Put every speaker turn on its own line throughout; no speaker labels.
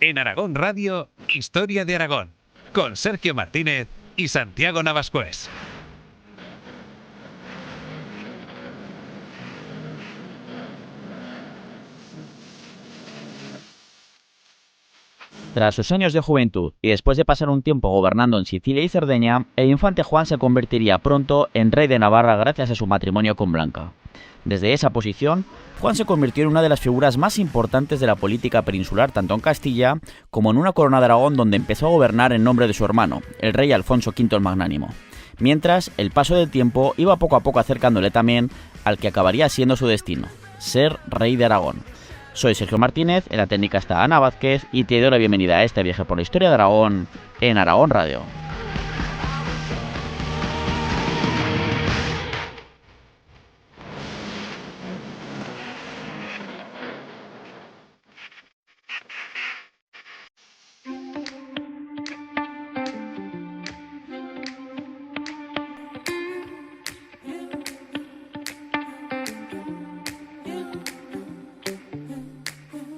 En Aragón Radio, Historia de Aragón, con Sergio Martínez y Santiago Navascués.
Tras sus años de juventud y después de pasar un tiempo gobernando en Sicilia y Cerdeña, el infante Juan se convertiría pronto en rey de Navarra gracias a su matrimonio con Blanca. Desde esa posición, Juan se convirtió en una de las figuras más importantes de la política peninsular tanto en Castilla como en una corona de Aragón donde empezó a gobernar en nombre de su hermano, el rey Alfonso V el Magnánimo. Mientras, el paso del tiempo iba poco a poco acercándole también al que acabaría siendo su destino, ser rey de Aragón. Soy Sergio Martínez, en la técnica está Ana Vázquez y te doy la bienvenida a este viaje por la historia de Aragón en Aragón Radio.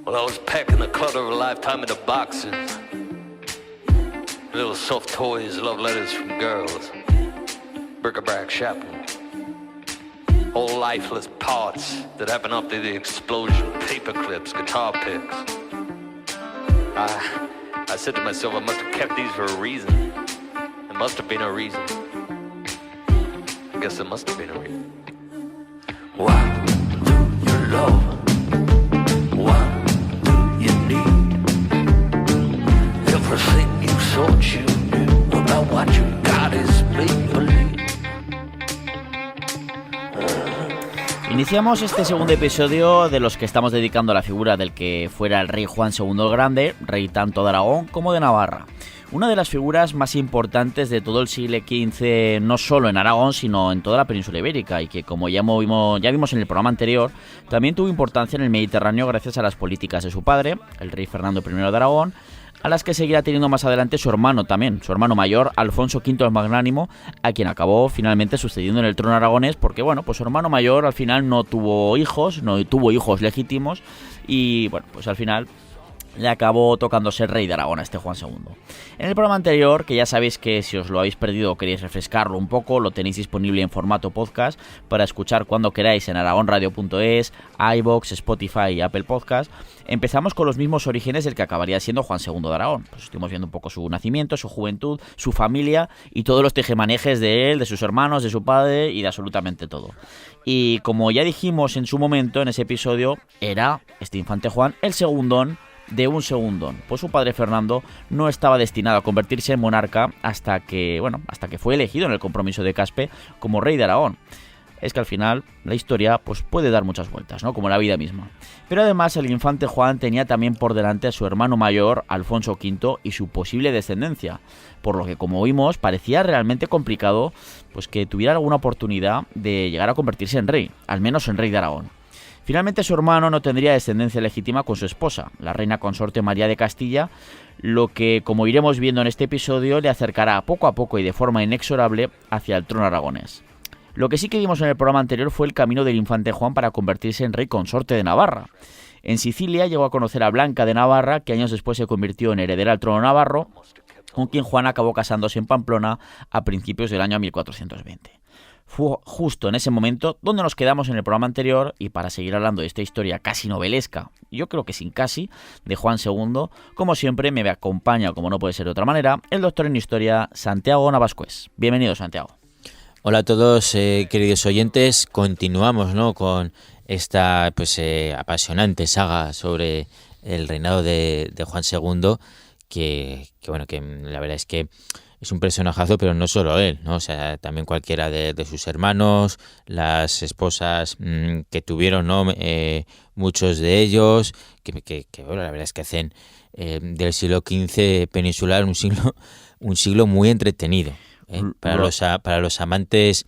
Well, I was packing the clutter of a lifetime into boxes. Little soft toys, love letters from girls. Bric-a-brac shopping. All lifeless parts that happen after the explosion. Paper clips, guitar picks. I said to myself, I must have kept these for a reason. There must have been a reason. I guess there must have been a reason. Why do you love? Everything you thought you knew about what you got is make-believe.
Iniciamos este segundo episodio de los que estamos dedicando a la figura del que fuera el rey Juan II el Grande, rey tanto de Aragón como de Navarra. Una de las figuras más importantes de todo el siglo XV, no solo en Aragón, sino en toda la península ibérica, y que, como ya vimos en el programa anterior, también tuvo importancia en el Mediterráneo gracias a las políticas de su padre, el rey Fernando I de Aragón, a las que seguirá teniendo más adelante su hermano también, su hermano mayor, Alfonso V el Magnánimo, a quien acabó finalmente sucediendo en el trono aragonés, porque bueno, pues su hermano mayor al final no tuvo hijos legítimos, y bueno, pues al final le acabó tocando ser rey de Aragón a este Juan II. En el programa anterior, que ya sabéis que si os lo habéis perdido o queréis refrescarlo un poco, lo tenéis disponible en formato podcast para escuchar cuando queráis en aragonradio.es, iVoox, Spotify y Apple Podcast. Empezamos con los mismos orígenes del que acabaría siendo Juan II de Aragón. Pues estuvimos viendo un poco su nacimiento, su juventud, su familia y todos los tejemanejes de él, de sus hermanos, de su padre y de absolutamente todo. Y como ya dijimos en su momento en ese episodio, era este infante Juan el segundón de un segundón, pues su padre Fernando no estaba destinado a convertirse en monarca hasta que fue elegido en el compromiso de Caspe como rey de Aragón. Es que al final la historia pues puede dar muchas vueltas, ¿no? Como la vida misma. Pero además el infante Juan tenía también por delante a su hermano mayor, Alfonso V, y su posible descendencia, por lo que, como vimos, parecía realmente complicado pues que tuviera alguna oportunidad de llegar a convertirse en rey, al menos en rey de Aragón. Finalmente su hermano no tendría descendencia legítima con su esposa, la reina consorte María de Castilla, lo que, como iremos viendo en este episodio, le acercará poco a poco y de forma inexorable hacia el trono aragonés. Lo que sí que vimos en el programa anterior fue el camino del infante Juan para convertirse en rey consorte de Navarra. En Sicilia llegó a conocer a Blanca de Navarra, que años después se convirtió en heredera al trono navarro, con quien Juan acabó casándose en Pamplona a principios del año 1420. Fue justo en ese momento donde nos quedamos en el programa anterior, y para seguir hablando de esta historia casi novelesca, yo creo que sin casi, de Juan II, como siempre me acompaña, como no puede ser de otra manera, el doctor en historia Santiago Navascués. Bienvenido, Santiago.
Hola a todos, queridos oyentes. Continuamos, ¿no?, con esta apasionante saga sobre el reinado de Juan II, que la verdad es que es un personajazo, pero no solo él, ¿no? O sea, también cualquiera de sus hermanos, las esposas que tuvieron, ¿no? Muchos de ellos, que bueno, la verdad es que hacen del siglo XV peninsular un siglo muy entretenido, para los amantes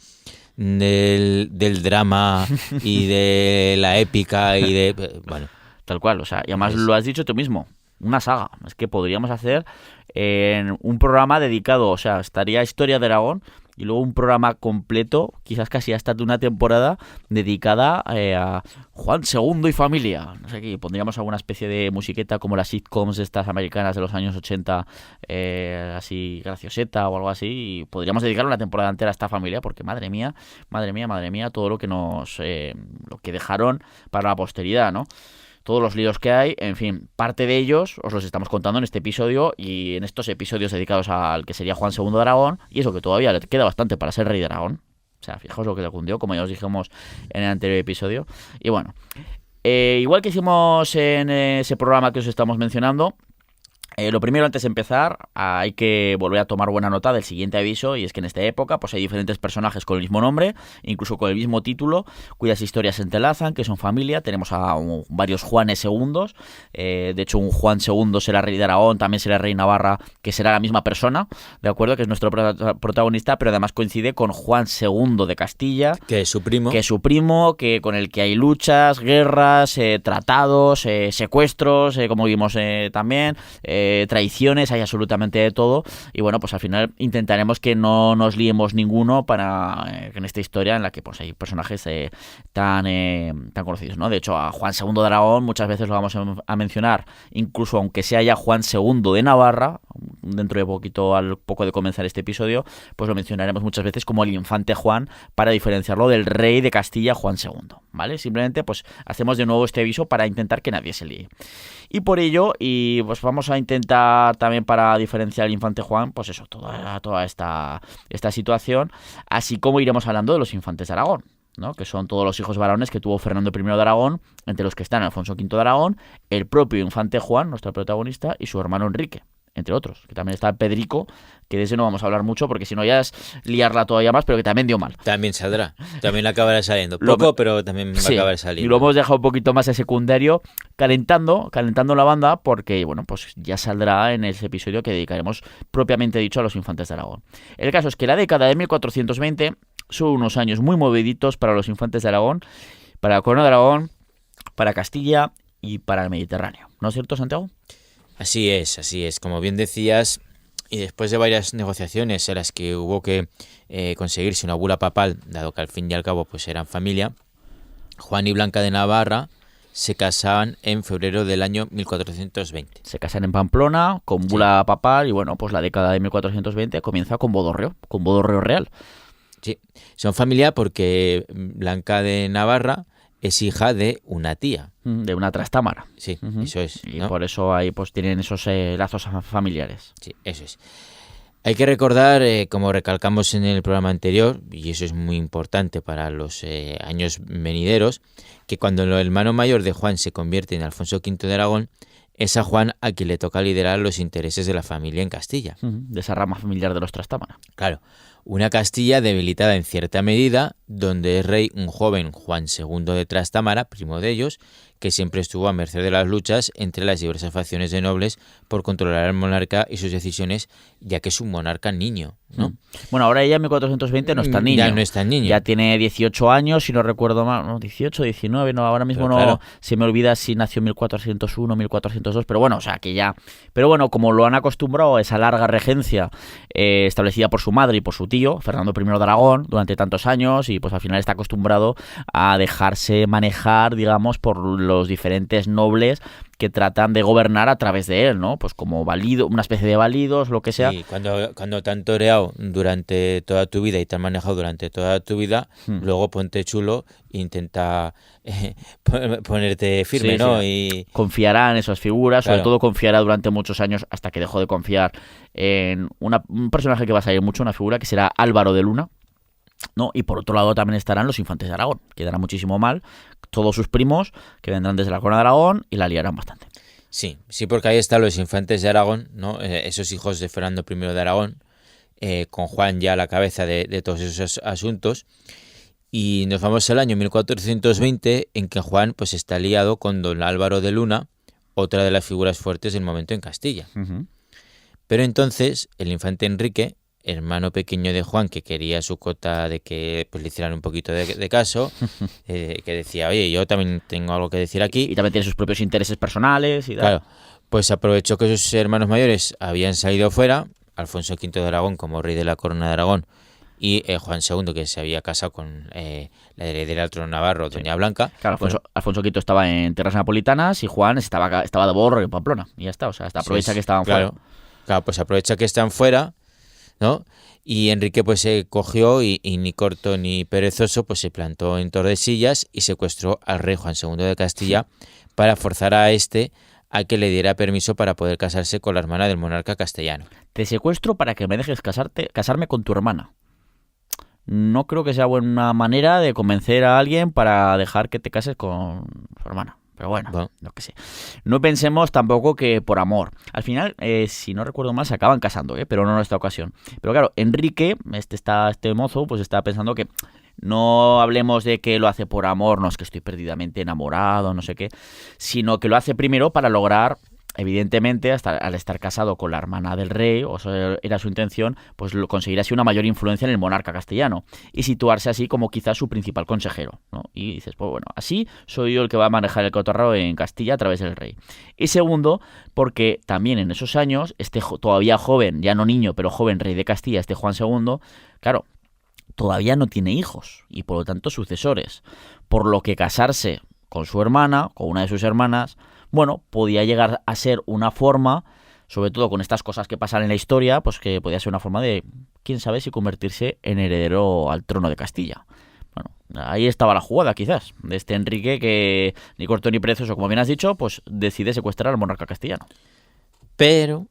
del drama y de la épica y de bueno,
tal cual, o sea, y además lo has dicho tú mismo, una saga. Es que podríamos hacer en un programa dedicado, o sea, estaría Historia de Aragón y luego un programa completo, quizás casi hasta de una temporada, dedicada a Juan II y familia. No sé qué, pondríamos alguna especie de musiqueta como las sitcoms estas americanas de los años 80, así gracioseta o algo así, y podríamos dedicar una temporada entera a esta familia, porque madre mía, todo lo que lo que dejaron para la posteridad, ¿no? Todos los líos que hay, en fin, parte de ellos os los estamos contando en este episodio y en estos episodios dedicados al que sería Juan II de Aragón, y eso que todavía le queda bastante para ser rey de Aragón. O sea, fijaos lo que le cundió, como ya os dijimos en el anterior episodio. Y bueno, igual que hicimos en ese programa que os estamos mencionando, lo primero, antes de empezar, hay que volver a tomar buena nota del siguiente aviso, y es que en esta época pues hay diferentes personajes con el mismo nombre, incluso con el mismo título, cuyas historias se entrelazan, que son familia. Tenemos a varios Juanes segundos, de hecho un Juan II será rey de Aragón, también será rey de Navarra, que será la misma persona, ¿de acuerdo? Que es nuestro protagonista, pero además coincide con Juan II de Castilla,
que es su primo,
que con el que hay luchas, guerras, tratados, secuestros, como vimos también, traiciones, hay absolutamente de todo. Y bueno, pues al final intentaremos que no nos liemos ninguno para en esta historia en la que pues hay personajes tan conocidos, ¿no? De hecho, a Juan II de Aragón muchas veces lo vamos a mencionar, incluso aunque sea ya Juan II de Navarra, dentro de poquito, al poco de comenzar este episodio, pues lo mencionaremos muchas veces como el infante Juan, para diferenciarlo del rey de Castilla, Juan II, ¿vale? Simplemente pues hacemos de nuevo este aviso para intentar que nadie se líe. Y por ello, y pues vamos a intentar también, para diferenciar al infante Juan, pues eso, toda esta situación, así como iremos hablando de los infantes de Aragón, ¿no? Que son todos los hijos varones que tuvo Fernando I de Aragón, entre los que están Alfonso V de Aragón, el propio infante Juan, nuestro protagonista, y su hermano Enrique, entre otros, que también está Pedrico, que de ese no vamos a hablar mucho porque si no ya es liarla todavía más, pero que también dio mal.
También saldrá, también acabará saliendo. Poco, pero también va a acabar saliendo.
Y lo hemos dejado un poquito más de secundario, calentando la banda, porque bueno, pues ya saldrá en ese episodio que dedicaremos propiamente dicho a los infantes de Aragón. El caso es que la década de 1420 son unos años muy moviditos para los infantes de Aragón, para la corona de Aragón, para Castilla y para el Mediterráneo. ¿No es cierto, Santiago?
Así es. Como bien decías, y después de varias negociaciones en las que hubo que conseguirse una bula papal, dado que al fin y al cabo pues eran familia, Juan y Blanca de Navarra se casaban en febrero del año 1420.
Se casan en Pamplona, con bula papal, y bueno, pues la década de 1420 comienza con bodorreo real.
Sí, son familia porque Blanca de Navarra es hija de una tía.
De una trastámara.
Sí, eso es,
Y
¿no?
por eso ahí pues tienen esos lazos familiares.
Sí, eso es. Hay que recordar, como recalcamos en el programa anterior, y eso es muy importante para los años venideros, que cuando el hermano mayor de Juan se convierte en Alfonso V de Aragón, es a Juan a quien le toca liderar los intereses de la familia en Castilla.
De esa rama familiar de los Trastámara.
Claro, una Castilla debilitada en cierta medida, donde es rey un joven Juan II de Trastámara, primo de ellos, que siempre estuvo a merced de las luchas entre las diversas facciones de nobles por controlar al monarca y sus decisiones, ya que es un monarca niño, ¿no?
Bueno, ahora ella en 1420 no está niño.
Ya no está niño.
Ya tiene 18 años, si no recuerdo mal, ¿no? 18, 19, no, ahora mismo pero no, claro, se me olvida si nació en 1401, 1402, pero bueno, o sea, que ya... Pero bueno, como lo han acostumbrado a esa larga regencia establecida por su madre y por su tío, Fernando I de Aragón, durante tantos años, y pues al final está acostumbrado a dejarse manejar, digamos, por los diferentes nobles que tratan de gobernar a través de él, ¿no? Pues como válido, una especie de válidos, lo que sea.
Sí, cuando te han toreado durante toda tu vida y te han manejado durante toda tu vida, luego ponte chulo e intenta ponerte firme, sí, ¿no?
Sí.
Y
confiará en esas figuras,
claro,
sobre todo confiará durante muchos años hasta que dejó de confiar en un personaje que va a salir mucho, una figura que será Álvaro de Luna, ¿no? Y por otro lado también estarán los infantes de Aragón, que darán muchísimo mal, todos sus primos que vendrán desde la corona de Aragón y la liarán bastante.
Sí, porque ahí están los infantes de Aragón, ¿no? Esos hijos de Fernando I de Aragón, con Juan ya a la cabeza de todos esos asuntos. Y nos vamos al año 1420, en que Juan pues está liado con don Álvaro de Luna, otra de las figuras fuertes del momento en Castilla. Pero entonces el infante Enrique, hermano pequeño de Juan, que quería su cota de que pues le hicieran un poquito de caso, que decía, oye, yo también tengo algo que decir aquí.
Y también tiene sus propios intereses personales y tal.
Claro, pues aprovechó que sus hermanos mayores habían salido fuera, Alfonso V de Aragón como rey de la corona de Aragón y Juan II, que se había casado con la heredera al trono navarro, doña Blanca.
Claro, Alfonso V estaba en tierras napolitanas y Juan estaba de borro en Pamplona. Y ya está, o sea, hasta aprovecha que estaban fuera.
Claro, pues aprovecha que están fuera, ¿no? Y Enrique pues se cogió y ni corto ni perezoso pues se plantó en Tordesillas y secuestró al rey Juan II de Castilla para forzar a este a que le diera permiso para poder casarse con la hermana del monarca castellano.
Te secuestro para que me dejes casarme con tu hermana. No creo que sea buena manera de convencer a alguien para dejar que te cases con su hermana. Pero bueno, lo que sé. No pensemos tampoco que por amor. Al final, si no recuerdo mal, se acaban casando, pero no en esta ocasión. Pero claro, Enrique, este mozo, pues está pensando que no hablemos de que lo hace por amor, no es que estoy perdidamente enamorado, no sé qué, sino que lo hace primero para lograr, evidentemente, al estar casado con la hermana del rey, o sea, era su intención, pues conseguir así una mayor influencia en el monarca castellano y situarse así como quizás su principal consejero, ¿no? Y dices, pues bueno, así soy yo el que va a manejar el cotarro en Castilla a través del rey. Y segundo, porque también en esos años, todavía joven, ya no niño, pero joven rey de Castilla, Juan II, claro, todavía no tiene hijos y por lo tanto sucesores, por lo que casarse con su hermana, con una de sus hermanas, bueno, podía llegar a ser una forma, sobre todo con estas cosas que pasan en la historia, pues que podía ser una forma de, quién sabe si convertirse en heredero al trono de Castilla. Bueno, ahí estaba la jugada quizás, de este Enrique que ni corto ni perezoso, como bien has dicho, pues decide secuestrar al monarca castellano.
Pero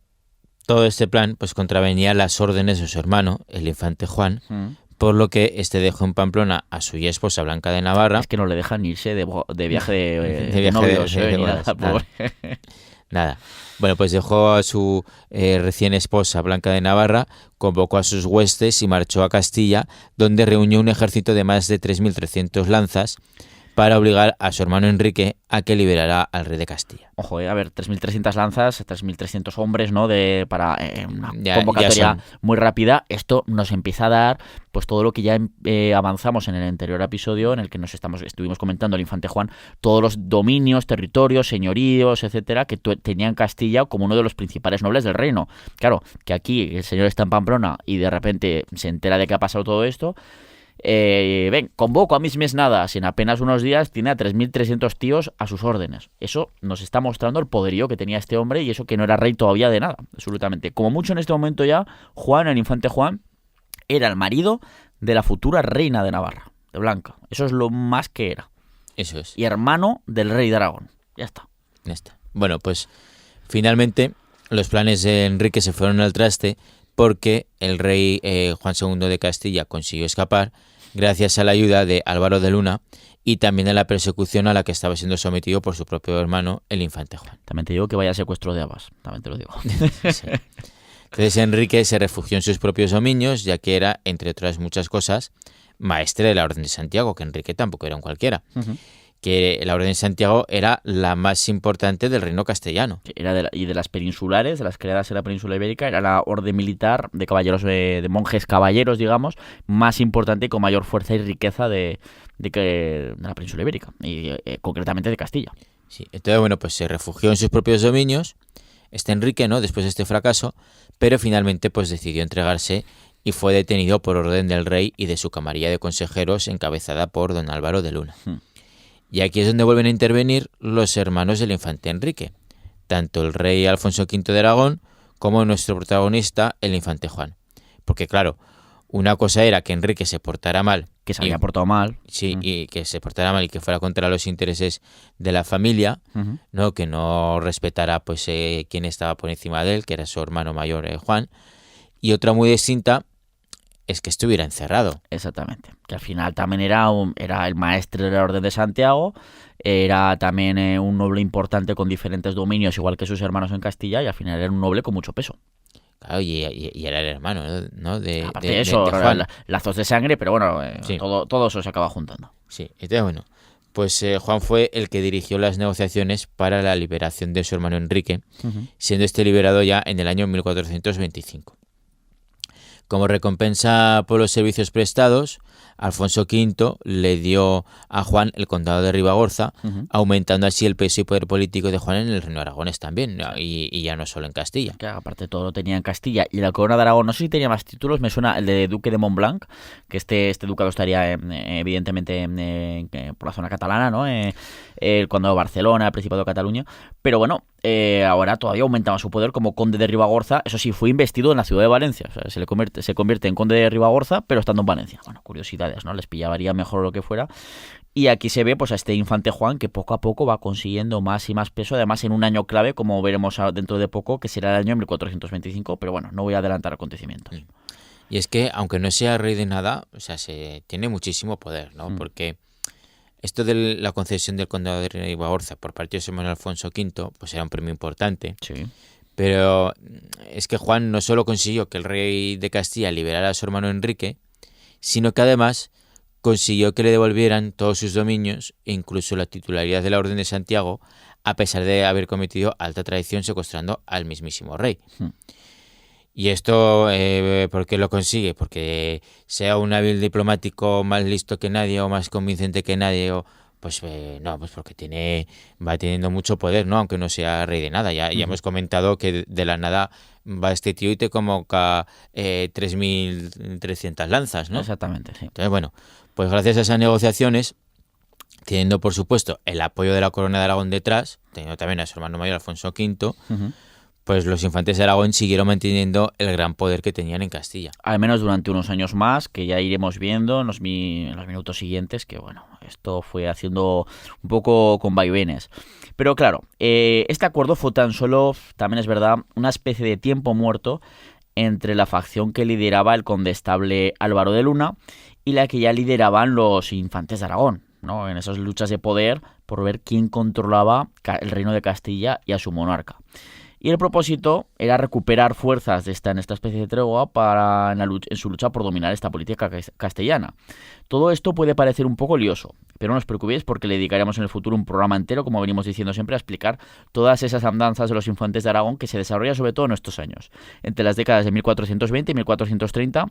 todo este plan pues contravenía las órdenes de su hermano, el infante Juan, por lo que este dejó en Pamplona a su ya esposa Blanca de Navarra.
Es que no le dejan irse de viaje de novios,
Nada. Bueno, pues dejó a su recién esposa Blanca de Navarra, convocó a sus huestes y marchó a Castilla, donde reunió un ejército de más de 3.300 lanzas para obligar a su hermano Enrique a que liberara al rey de Castilla.
Ojo, a ver, 3.300 lanzas, 3.300 hombres, ¿no? Para una convocatoria muy rápida. Esto nos empieza a dar pues todo lo que ya avanzamos en el anterior episodio, en el que estuvimos comentando el infante Juan, todos los dominios, territorios, señoríos, etcétera, que tenían Castilla como uno de los principales nobles del reino. Claro, que aquí el señor está en Pamplona y de repente se entera de que ha pasado todo esto. Convoco a mis mesnadas y en apenas unos días tiene a 3.300 tíos a sus órdenes. Eso nos está mostrando el poderío que tenía este hombre y eso que no era rey todavía de nada, absolutamente. Como mucho en este momento ya, Juan, el infante Juan, era el marido de la futura reina de Navarra, de Blanca. Eso es lo más que era.
Eso es.
Y hermano del rey de Aragón. Ya está.
Ya está. Bueno, pues finalmente los planes de Enrique se fueron al traste porque el rey Juan II de Castilla consiguió escapar gracias a la ayuda de Álvaro de Luna y también a la persecución a la que estaba siendo sometido por su propio hermano, el infante Juan.
También te digo que vaya secuestro de habas, también te lo digo.
Sí. Entonces Enrique se refugió en sus propios dominios, ya que era, entre otras muchas cosas, maestre de la Orden de Santiago, que Enrique tampoco era un cualquiera. Que la Orden de Santiago era la más importante del reino castellano.
Era de las peninsulares, de las creadas en la península ibérica, era la orden militar de caballeros, de monjes caballeros, digamos, más importante y con mayor fuerza y riqueza de la península ibérica, y concretamente de Castilla.
Sí, entonces, bueno, pues se refugió en sus propios dominios, Enrique, ¿no?, después de este fracaso, pero finalmente pues decidió entregarse y fue detenido por orden del rey y de su camarilla de consejeros encabezada por don Álvaro de Luna. Y aquí es donde vuelven a intervenir los hermanos del infante Enrique, tanto el rey Alfonso V de Aragón como nuestro protagonista, el infante Juan. Porque claro, una cosa era que Enrique se portara mal.
Que se había portado mal.
Sí, y que se portara mal y que fuera contra los intereses de la familia, ¿no? Que no respetara pues quién estaba por encima de él, que era su hermano mayor, Juan. Y otra muy distinta es que estuviera encerrado.
Exactamente. Que al final también era el maestre de la Orden de Santiago, era también un noble importante con diferentes dominios, igual que sus hermanos en Castilla, y al final era un noble con mucho peso.
Claro, y era el hermano, ¿no?
Aparte de eso, de Juan. Lazos de sangre, pero bueno,
sí.
todo eso se acaba juntando.
Sí, entonces bueno, pues Juan fue el que dirigió las negociaciones para la liberación de su hermano Enrique, siendo este liberado ya en el año 1425. Como recompensa por los servicios prestados, Alfonso V le dio a Juan el condado de Ribagorza, aumentando así el peso y poder político de Juan en el Reino de Aragonés también, ¿no? Y ya no solo en Castilla.
Que aparte de todo lo tenía en Castilla. Y la corona de Aragón, no sé si tenía más títulos, me suena el de Duque de Montblanc, que este ducado estaría evidentemente por la zona catalana, ¿no? El condado de Barcelona, el Principado de Cataluña. Pero bueno, ahora todavía aumentaba su poder como conde de Ribagorza. Eso sí, fue investido en la ciudad de Valencia. O sea, se convierte en conde de Ribagorza, pero estando en Valencia. Bueno, curiosidades, ¿no? Les pillaría mejor lo que fuera. Y aquí se ve pues a este infante Juan que poco a poco va consiguiendo más y más peso, además en un año clave, como veremos dentro de poco, que será el año 1425, pero bueno, no voy a adelantar acontecimientos.
Y es que, aunque no sea rey de nada, o sea, se tiene muchísimo poder, ¿no? Porque esto de la concesión del condado de Ribagorza por parte de su hermano Alfonso V, pues era un premio importante.
Sí.
Pero es que Juan no solo consiguió que el rey de Castilla liberara a su hermano Enrique, sino que además consiguió que le devolvieran todos sus dominios e incluso la titularidad de la Orden de Santiago, a pesar de haber cometido alta traición secuestrando al mismísimo rey. Y esto, ¿por qué lo consigue? Porque sea un hábil diplomático más listo que nadie o más convincente que nadie, o pues no, pues porque va teniendo mucho poder, ¿no? Aunque no sea rey de nada. Ya hemos comentado que de la nada va este tío y te convoca 3.300 lanzas, ¿no?
Exactamente, sí.
Entonces, bueno, pues gracias a esas negociaciones, teniendo por supuesto el apoyo de la corona de Aragón detrás, teniendo también a su hermano mayor Alfonso V, pues los infantes de Aragón siguieron manteniendo el gran poder que tenían en Castilla.
Al menos durante unos años más, que ya iremos viendo en los minutos siguientes, que bueno, esto fue haciendo un poco con vaivenes. Pero claro, este acuerdo fue tan solo, también es verdad, una especie de tiempo muerto entre la facción que lideraba el condestable Álvaro de Luna y la que ya lideraban los infantes de Aragón, ¿no? En esas luchas de poder por ver quién controlaba el reino de Castilla y a su monarca. Y el propósito era recuperar fuerzas en esta especie de tregua en su lucha por dominar esta política castellana. Todo esto puede parecer un poco lioso, pero no os preocupéis porque le dedicaremos en el futuro un programa entero, como venimos diciendo siempre, a explicar todas esas andanzas de los infantes de Aragón que se desarrollan sobre todo en estos años, entre las décadas de 1420 y 1430,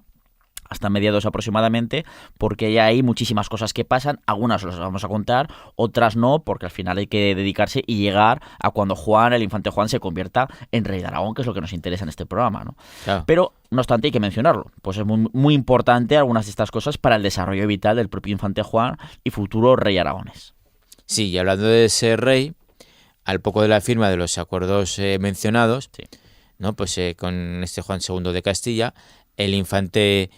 hasta mediados aproximadamente, porque ya hay muchísimas cosas que pasan, algunas os las vamos a contar, otras no, porque al final hay que dedicarse y llegar a cuando el infante Juan, se convierta en rey de Aragón, que es lo que nos interesa en este programa, ¿no?
Claro.
Pero, no obstante, hay que mencionarlo, pues es muy, muy importante algunas de estas cosas para el desarrollo vital del propio infante Juan y futuro rey aragonés.
Sí, y hablando de ese rey, al poco de la firma de los acuerdos mencionados,
sí,
¿no? Pues con este Juan II de Castilla, el infante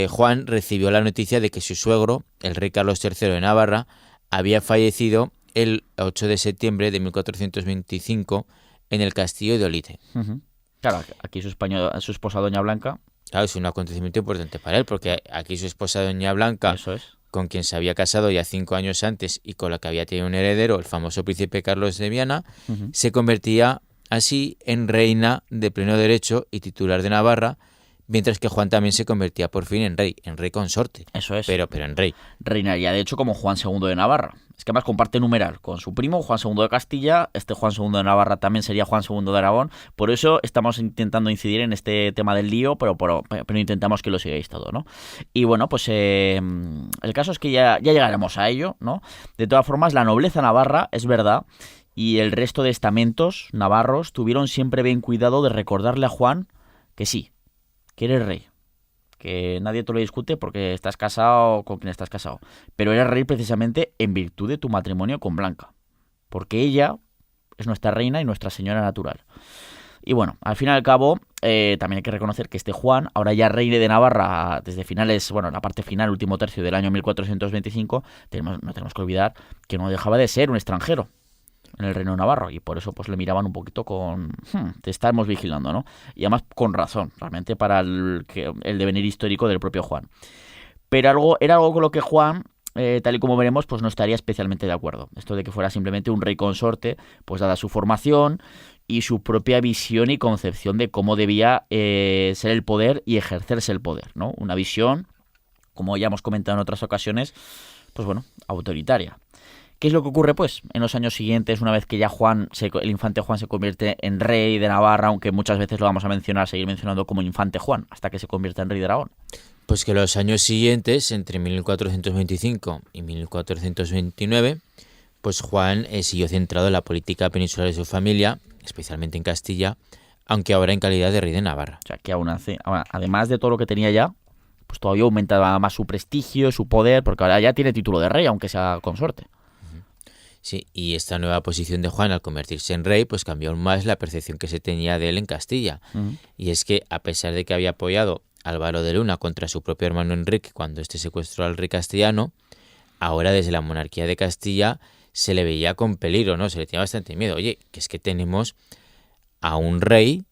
Juan recibió la noticia de que su suegro, el rey Carlos III de Navarra, había fallecido el 8 de septiembre de 1425 en el castillo de Olite.
Claro, aquí su esposa Doña Blanca.
Claro, es un acontecimiento importante para él, porque aquí su esposa Doña Blanca,
eso es,
con quien se había casado ya 5 años antes y con la que había tenido un heredero, el famoso príncipe Carlos de Viana, se convertía así en reina de pleno derecho y titular de Navarra, mientras que Juan también se convertía por fin en rey consorte.
Eso es.
Pero en rey.
Reinaría, de hecho, como Juan II de Navarra. Es que además comparte numeral con su primo, Juan II de Castilla. Este Juan II de Navarra también sería Juan II de Aragón. Por eso estamos intentando incidir en este tema del lío, pero intentamos que lo sigáis todo, ¿no? Y bueno, pues el caso es que ya llegaremos a ello, ¿no? De todas formas, la nobleza navarra, es verdad, y el resto de estamentos navarros tuvieron siempre bien cuidado de recordarle a Juan que sí, que eres rey, que nadie te lo discute porque estás casado con quien estás casado, pero eres rey precisamente en virtud de tu matrimonio con Blanca, porque ella es nuestra reina y nuestra señora natural. Y bueno, al fin y al cabo, también hay que reconocer que este Juan, ahora ya rey de Navarra, desde finales, bueno, la parte final, último tercio del año 1425, no tenemos que olvidar que no dejaba de ser un extranjero en el reino de Navarra, y por eso pues le miraban un poquito con te estamos vigilando, ¿no? Y además con razón, realmente, para el devenir histórico del propio Juan. Pero era algo con lo que Juan, tal y como veremos, pues no estaría especialmente de acuerdo. Esto de que fuera simplemente un rey consorte, pues dada su formación y su propia visión y concepción de cómo debía ser el poder y ejercerse el poder, ¿no? Una visión, como ya hemos comentado en otras ocasiones, pues bueno, autoritaria. ¿Qué es lo que ocurre, pues, en los años siguientes, una vez que ya el infante Juan se convierte en rey de Navarra, aunque muchas veces lo vamos a seguir mencionando como infante Juan, hasta que se convierta en rey de Aragón?
Pues que los años siguientes, entre 1425 y 1429, pues Juan siguió centrado en la política peninsular de su familia, especialmente en Castilla, aunque ahora en calidad de rey de Navarra.
O sea, que además de todo lo que tenía ya, pues todavía aumentaba más su prestigio, su poder, porque ahora ya tiene título de rey, aunque sea consorte.
Sí, y esta nueva posición de Juan al convertirse en rey, pues cambió aún más la percepción que se tenía de él en Castilla. Y es que, a pesar de que había apoyado a Álvaro de Luna contra su propio hermano Enrique cuando éste secuestró al rey castellano, ahora desde la monarquía de Castilla se le veía con peligro, ¿no? Se le tenía bastante miedo. Oye, que es que tenemos a un rey,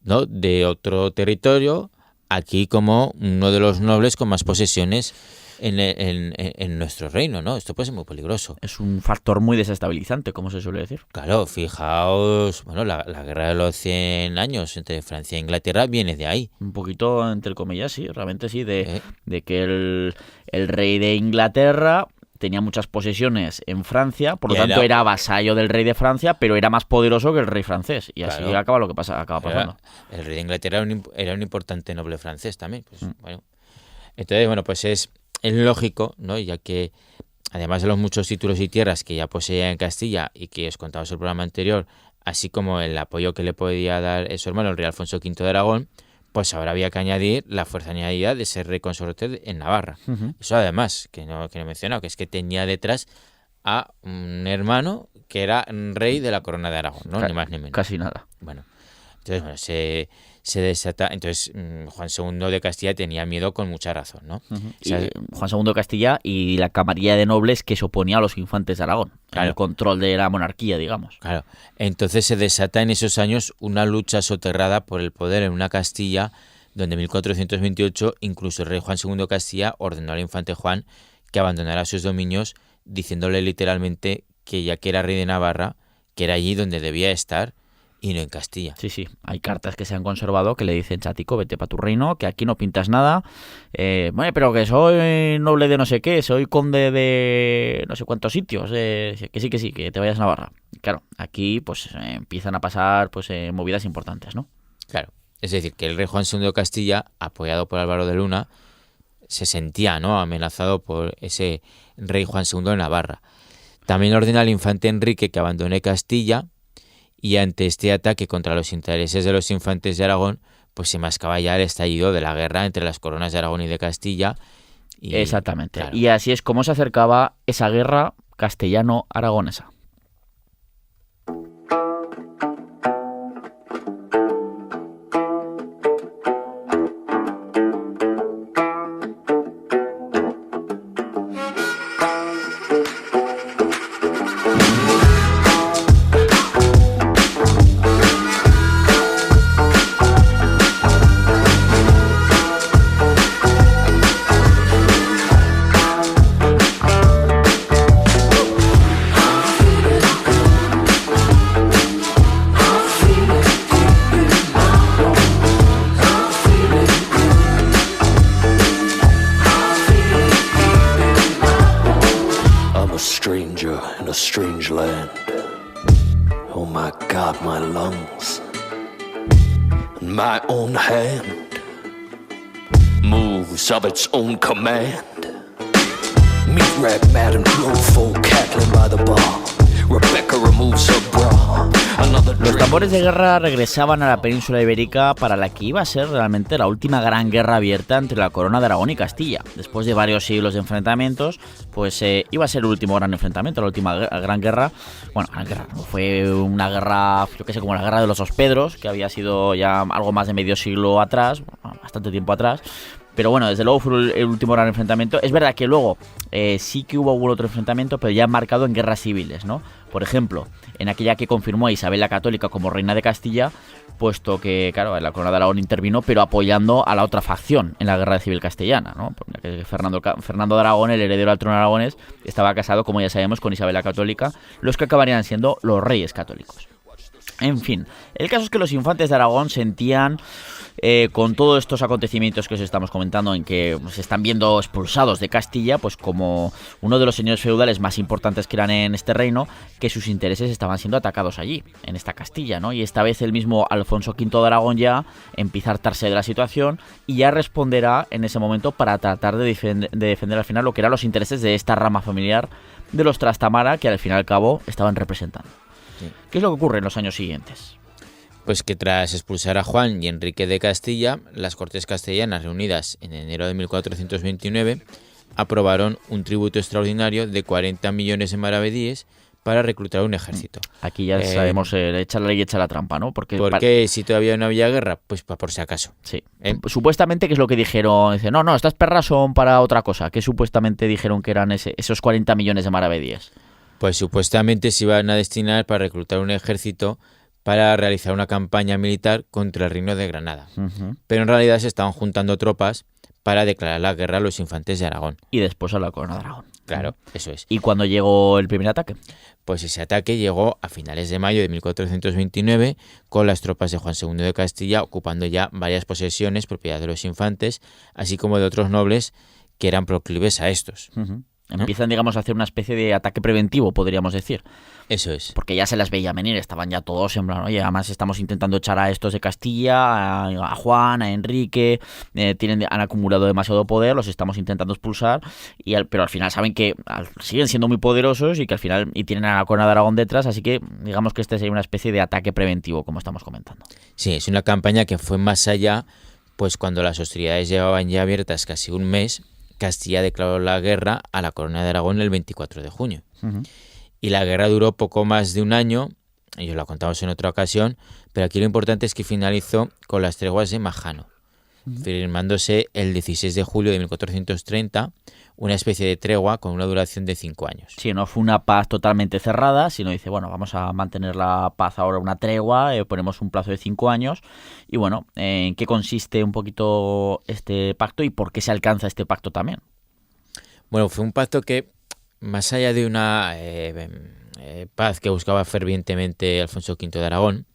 ¿no?, de otro territorio, aquí como uno de los nobles con más posesiones en nuestro reino, ¿no? Esto puede ser muy peligroso.
Es un factor muy desestabilizante, como se suele decir.
Claro, fijaos, bueno, la guerra de los 100 años entre Francia e Inglaterra viene de ahí.
Un poquito, entre comillas, sí, realmente sí, de que el rey de Inglaterra tenía muchas posesiones en Francia, por lo tanto era vasallo del rey de Francia, pero era más poderoso que el rey francés. Y así acaba lo que acaba pasando.
El rey de Inglaterra era un importante noble francés también. Pues, bueno. Entonces, bueno, pues es lógico, ¿no? Ya que además de los muchos títulos y tierras que ya poseía en Castilla y que os contaba en el programa anterior, así como el apoyo que le podía dar su hermano, el rey Alfonso V de Aragón, pues ahora había que añadir la fuerza añadida de ser rey consorte en Navarra. Eso además, que no he mencionado, que es que tenía detrás a un hermano que era rey de la corona de Aragón, ¿no? Ni más ni menos.
Casi nada.
Bueno, entonces se desata. Entonces Juan II de Castilla tenía miedo con mucha razón, ¿no? O sea,
Juan II de Castilla y la camarilla de nobles que se oponía a los infantes de Aragón,
claro,
el control de la monarquía, digamos.
Claro. Entonces se desata en esos años una lucha soterrada por el poder en una Castilla donde en 1428 incluso el rey Juan II de Castilla ordenó al infante Juan que abandonara sus dominios, diciéndole literalmente que ya que era rey de Navarra, que era allí donde debía estar y no en Castilla.
Sí, hay cartas que se han conservado que le dicen: chatico, vete para tu reino, que aquí no pintas nada, bueno, pero que soy noble de no sé qué, soy conde de no sé cuántos sitios, que sí, que te vayas a Navarra. Claro, aquí pues empiezan a pasar pues movidas importantes, ¿no?
Claro, es decir, que el rey Juan II de Castilla, apoyado por Álvaro de Luna, se sentía, ¿no?, amenazado por ese rey Juan II de Navarra. También ordena al infante Enrique que abandone Castilla. Y ante este ataque contra los intereses de los infantes de Aragón, pues se mascaba ya el estallido de la guerra entre las coronas de Aragón y de Castilla.
Exactamente.
Claro.
Y así es como se acercaba esa guerra castellano-aragonesa.
Of its own command. Meat rack, Madam Blue, full cackling by the bar. Rebecca removes her bra.
Los tambores de guerra regresaban a la península ibérica para la que iba a ser realmente la última gran guerra abierta entre la corona de Aragón y Castilla. Después de varios siglos de enfrentamientos, pues iba a ser el último gran enfrentamiento, la última gran guerra. Bueno, gran guerra, no fue una guerra, yo qué sé, como la guerra de los Hospedros, que había sido ya algo más de medio siglo atrás, bastante tiempo atrás. Pero bueno, desde luego fue el último gran enfrentamiento. Es verdad que luego sí que hubo algún otro enfrentamiento, pero ya marcado en guerras civiles, ¿no? Por ejemplo, en aquella que confirmó a Isabel la Católica como reina de Castilla, puesto que, claro, la corona de Aragón intervino, pero apoyando a la otra facción en la guerra civil castellana, ¿no? Porque Fernando de Aragón, el heredero al trono aragonés, estaba casado, como ya sabemos, con Isabel la Católica, los que acabarían siendo los reyes católicos. En fin, el caso es que los infantes de Aragón sentían, con todos estos acontecimientos que os estamos comentando, en que se están viendo expulsados de Castilla, pues como uno de los señores feudales más importantes que eran en este reino, que sus intereses estaban siendo atacados allí, en esta Castilla, ¿no? Y esta vez el mismo Alfonso V de Aragón ya empieza a hartarse de la situación y ya responderá en ese momento para tratar de defender al final lo que eran los intereses de esta rama familiar de los Trastamara, que al fin y al cabo estaban representando. Sí. ¿Qué es lo que ocurre en los años siguientes?
Pues que tras expulsar a Juan y Enrique de Castilla, las Cortes castellanas reunidas en enero de 1429 aprobaron un tributo extraordinario de 40 millones de maravedíes para reclutar un ejército.
Aquí ya sabemos, echa la ley y echa la trampa, ¿no?
Porque si todavía no había guerra, pues por si acaso.
Sí. Supuestamente, ¿qué es lo que dijeron? Dice, no, estas perras son para otra cosa. ¿Qué supuestamente dijeron que eran esos 40 millones de maravedíes?
Pues supuestamente se iban a destinar para reclutar un ejército para realizar una campaña militar contra el Reino de Granada. Uh-huh. Pero en realidad se estaban juntando tropas para declarar la guerra a los infantes de Aragón.
Y después a la corona de Aragón.
Claro, eso es.
¿Y cuándo llegó el primer ataque?
Pues ese ataque llegó a finales de mayo de 1429 con las tropas de Juan II de Castilla ocupando ya varias posesiones, propiedad de los infantes, así como de otros nobles que eran proclives a estos.
Uh-huh. Empiezan, digamos, a hacer una especie de ataque preventivo, podríamos decir.
Eso es.
Porque ya se las veía venir, estaban ya todos en plan, oye, además estamos intentando echar a estos de Castilla, a Juan, a Enrique, han acumulado demasiado poder, los estamos intentando expulsar, pero al final saben que siguen siendo muy poderosos y que al final tienen a la corona de Aragón detrás, así que digamos que este sería una especie de ataque preventivo, como estamos comentando.
Sí, es una campaña que fue más allá, pues cuando las hostilidades llevaban ya abiertas casi un mes, Castilla declaró la guerra a la corona de Aragón el 24 de junio. Uh-huh. Y la guerra duró poco más de un año, y os la contamos en otra ocasión, pero aquí lo importante es que finalizó con las treguas de Majano, uh-huh, firmándose el 16 de julio de 1430, una especie de tregua con una duración de 5 años.
Sí, no fue una paz totalmente cerrada, sino dice, bueno, vamos a mantener la paz ahora, una tregua, ponemos un plazo de 5 años, y bueno, ¿en qué consiste un poquito este pacto y por qué se alcanza este pacto también?
Bueno, fue un pacto que, más allá de una paz que buscaba fervientemente Alfonso V de Aragón,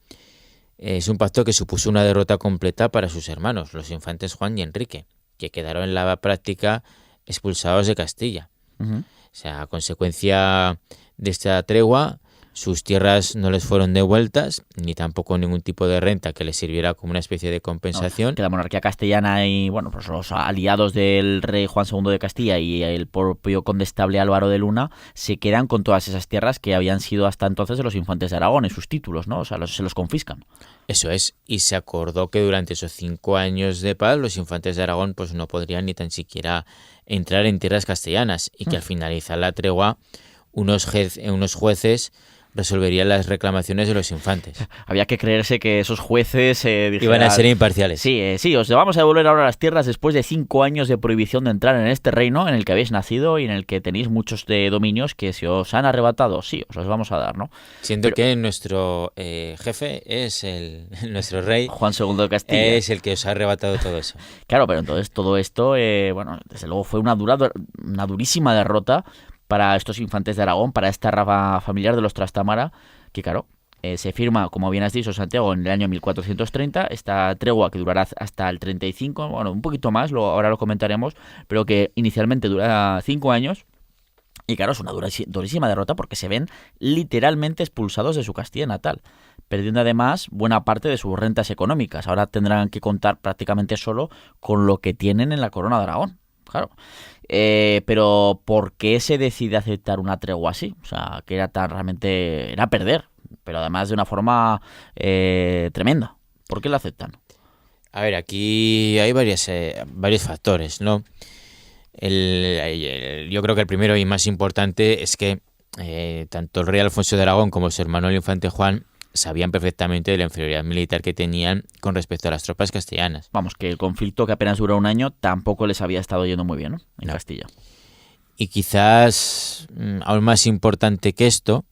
es un pacto que supuso una derrota completa para sus hermanos, los infantes Juan y Enrique, que quedaron en la práctica expulsados de Castilla. Uh-huh. O sea, a consecuencia de esta tregua, sus tierras no les fueron devueltas, ni tampoco ningún tipo de renta que les sirviera como una especie de compensación.
No, que la monarquía castellana y bueno, pues los aliados del rey Juan II de Castilla y el propio condestable Álvaro de Luna se quedan con todas esas tierras que habían sido hasta entonces de los infantes de Aragón y sus títulos, ¿no? O sea, se los confiscan.
Eso es, y se acordó que durante esos 5 años de paz los infantes de Aragón pues no podrían ni tan siquiera entrar en tierras castellanas y que al finalizar la tregua unos jueces resolverían las reclamaciones de los infantes.
Había que creerse que esos jueces
iban a ser imparciales.
Sí, os vamos a devolver ahora las tierras después de 5 años de prohibición de entrar en este reino en el que habéis nacido y en el que tenéis muchos dominios que se os han arrebatado. Sí, os los vamos a dar, ¿no?
Siento que nuestro jefe es nuestro rey.
Juan II de Castilla.
Es el que os ha arrebatado todo eso.
Claro, pero entonces todo esto, bueno, desde luego fue una durísima derrota para estos infantes de Aragón, para esta rama familiar de los Trastamara, que claro, se firma, como bien has dicho, Santiago, en el año 1430, esta tregua que durará hasta el 35, bueno, un poquito más, ahora lo comentaremos, pero que inicialmente dura 5 años, y claro, es una durísima derrota porque se ven literalmente expulsados de su Castilla natal, perdiendo además buena parte de sus rentas económicas. Ahora tendrán que contar prácticamente solo con lo que tienen en la corona de Aragón, claro. Pero ¿por qué se decide aceptar una tregua así? O sea, que era perder, pero además de una forma tremenda. ¿Por qué la aceptan?
A ver, aquí hay varios factores, ¿no? Yo creo que el primero y más importante es que tanto el rey Alfonso de Aragón como su hermano el infante Juan sabían perfectamente de la inferioridad militar que tenían con respecto a las tropas castellanas.
Vamos, que el conflicto que apenas duró un año tampoco les había estado yendo muy bien, ¿no? En Castilla.
Y quizás aún más importante que esto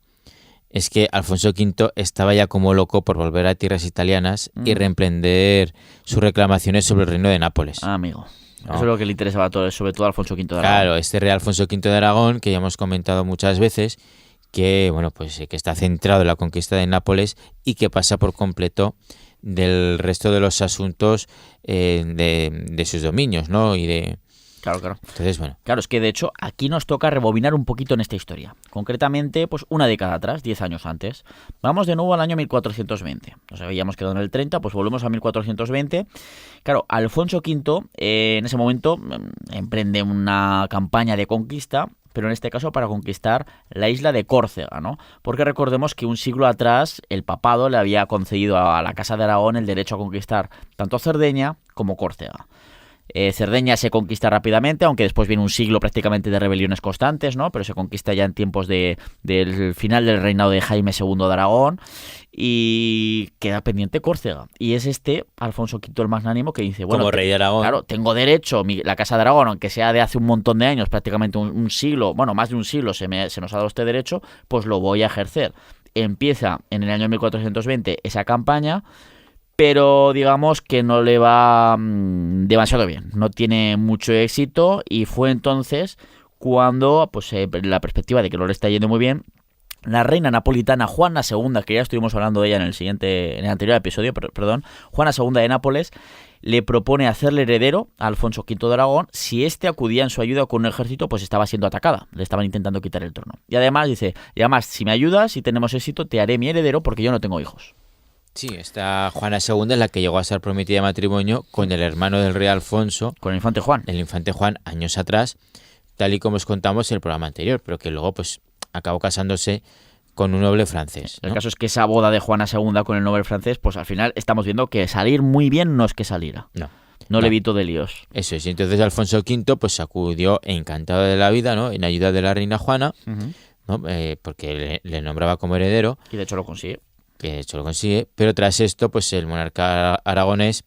es que Alfonso V estaba ya como loco por volver a tierras italianas y reemprender sus reclamaciones sobre el reino de Nápoles.
Ah, amigo. ¿No? Eso es lo que le interesaba sobre todo a Alfonso V de Aragón.
Claro, este rey Alfonso V de Aragón, que ya hemos comentado muchas veces, que bueno, pues que está centrado en la conquista de Nápoles y que pasa por completo del resto de los asuntos de sus dominios, ¿no?
Claro, claro.
Entonces, bueno.
Claro, es que de hecho aquí nos toca rebobinar un poquito en esta historia. Concretamente, pues una década atrás, 10 años antes. Vamos de nuevo al año 1420. Nos habíamos quedado en el 30, pues volvemos a 1420. Claro, Alfonso V en ese momento emprende una campaña de conquista, pero en este caso para conquistar la isla de Córcega, ¿no? Porque recordemos que un siglo atrás el papado le había concedido a la Casa de Aragón el derecho a conquistar tanto Cerdeña como Córcega. Cerdeña se conquista rápidamente, aunque después viene un siglo prácticamente de rebeliones constantes, ¿no? Pero se conquista ya en tiempos del final del reinado de Jaime II de Aragón y queda pendiente Córcega. Y es Alfonso V el Magnánimo que dice, bueno,
como rey de Aragón.
Claro, tengo derecho, la Casa de Aragón, aunque sea de hace un montón de años, prácticamente un siglo, bueno, más de un siglo se nos ha dado este derecho, pues lo voy a ejercer. Empieza en el año 1420 esa campaña, pero digamos que no le va demasiado bien, no tiene mucho éxito y fue entonces cuando, pues la perspectiva de que no le está yendo muy bien, la reina napolitana Juana II, que ya estuvimos hablando de ella en el anterior episodio, Juana II de Nápoles, le propone hacerle heredero a Alfonso V de Aragón si éste acudía en su ayuda con un ejército, pues estaba siendo atacada, le estaban intentando quitar el trono. Y además dice, si me ayudas, si tenemos éxito, te haré mi heredero porque yo no tengo hijos.
Sí, esta Juana II es la que llegó a ser prometida de matrimonio con el hermano del rey Alfonso.
Con el infante Juan.
El infante Juan, años atrás, tal y como os contamos en el programa anterior, pero que luego pues acabó casándose con un noble francés, ¿no?
El caso es que esa boda de Juana II con el noble francés, pues al final estamos viendo que salir muy bien no es que saliera. No le evitó de líos.
Eso es, y entonces Alfonso V pues acudió encantado de la vida, ¿no? En ayuda de la reina Juana, ¿no? Porque le nombraba como heredero.
Y de hecho lo consigue.
Pero tras esto, pues el monarca aragonés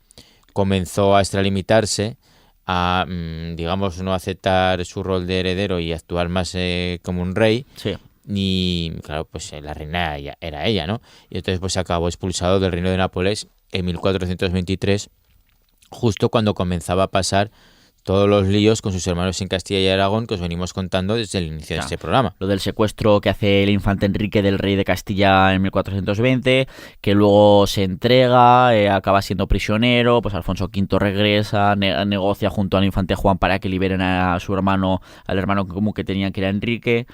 comenzó a extralimitarse, a, digamos, no aceptar su rol de heredero y actuar más como un rey.
Sí.
Y claro, pues la reina era ella, ¿no? Y entonces pues acabó expulsado del reino de Nápoles en 1423, justo cuando comenzaba a pasar todos los líos con sus hermanos en Castilla y Aragón que os venimos contando desde el inicio de este programa.
Lo del secuestro que hace el infante Enrique del rey de Castilla en 1420, que luego se entrega, acaba siendo prisionero, pues Alfonso V regresa, negocia junto al infante Juan para que liberen a su hermano, al hermano común que tenían, que era Enrique,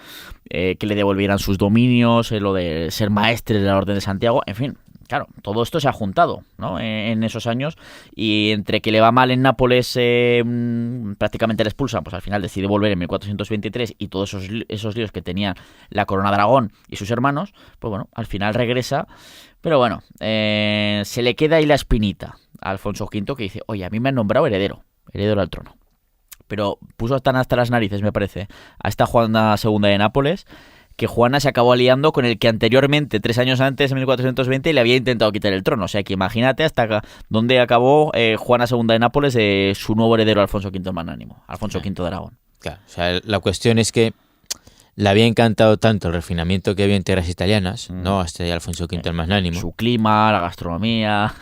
que le devolvieran sus dominios, lo de ser maestre de la Orden de Santiago, en fin. Claro, todo esto se ha juntado, ¿no? En esos años, y entre que le va mal en Nápoles, prácticamente le expulsan, pues al final decide volver en 1423 y todos esos líos que tenía la corona de Aragón y sus hermanos, pues bueno, al final regresa, pero bueno, se le queda ahí la espinita a Alfonso V que dice, oye, a mí me han nombrado heredero al trono. Pero puso tan hasta las narices, me parece, a esta Juana II de Nápoles, que Juana se acabó aliando con el que anteriormente, 3 años antes, en 1420, le había intentado quitar el trono. O sea que imagínate hasta dónde acabó Juana II de Nápoles, su nuevo heredero Alfonso V el Magnánimo, Alfonso V de Aragón.
Claro, o sea, la cuestión es que le había encantado tanto el refinamiento que había en tierras italianas, ¿no? Hasta Alfonso V el Magnánimo.
Su clima, la gastronomía...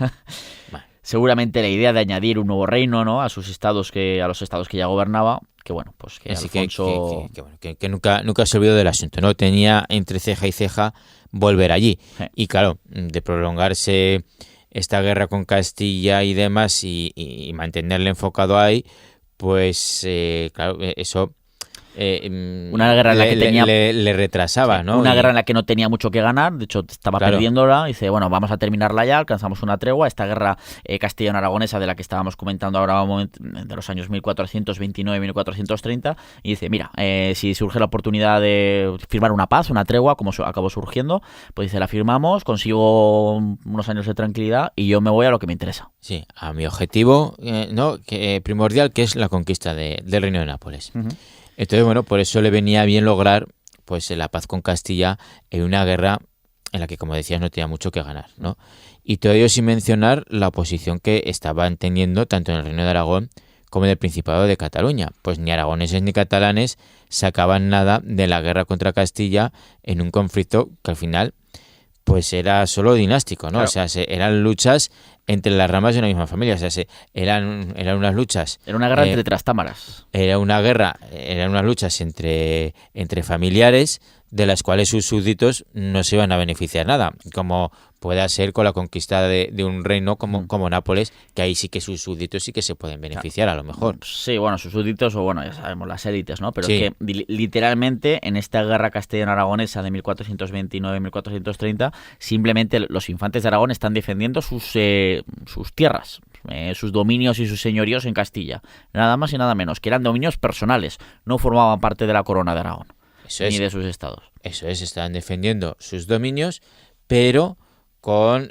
Bueno. Seguramente la idea de añadir un nuevo reino, ¿no? A los estados que ya gobernaba, que bueno, pues que
así
Alfonso...
que nunca se olvidó del asunto, ¿no? Tenía entre ceja y ceja volver allí. Sí. Y claro, de prolongarse esta guerra con Castilla y demás y mantenerle enfocado ahí, pues claro, eso...
una guerra en la que tenía
le retrasaba,
sí,
¿no?
Una guerra en la que no tenía mucho que ganar, de hecho estaba perdiéndola, y dice, bueno, vamos a terminarla ya, alcanzamos una tregua, esta guerra castellano-aragonesa de la que estábamos comentando ahora, de los años 1429-1430, y dice, mira, si surge la oportunidad de firmar una paz, una tregua, como acabó surgiendo, pues dice, la firmamos, consigo unos años de tranquilidad y yo me voy a lo que me interesa.
Sí, a mi objetivo primordial, que es la conquista del Reino de Nápoles. Uh-huh. Entonces, bueno, por eso le venía bien lograr pues la paz con Castilla en una guerra en la que, como decías, no tenía mucho que ganar, ¿no? Y todo ello sin mencionar la oposición que estaban teniendo tanto en el Reino de Aragón como en el Principado de Cataluña. Pues ni aragoneses ni catalanes sacaban nada de la guerra contra Castilla en un conflicto que al final pues era solo dinástico, ¿no? Claro. O sea, eran luchas entre las ramas de una misma familia, o sea, eran unas luchas...
Era una guerra entre trastámaras.
Eran unas luchas entre familiares de las cuales sus súbditos no se iban a beneficiar nada, como pueda ser con la conquista de un reino como Nápoles, que ahí sí que sus súbditos sí que se pueden beneficiar a lo mejor.
Sí, bueno, sus súbditos, o bueno, ya sabemos, las élites, ¿no? Pero
Sí.
es que literalmente en esta guerra castellano-aragonesa de 1429-1430, simplemente los infantes de Aragón están defendiendo sus tierras, sus dominios y sus señoríos en Castilla. Nada más y nada menos, que eran dominios personales, no formaban parte de la corona de Aragón,
Eso
ni
es,
de sus estados.
eso es, están defendiendo sus dominios, pero con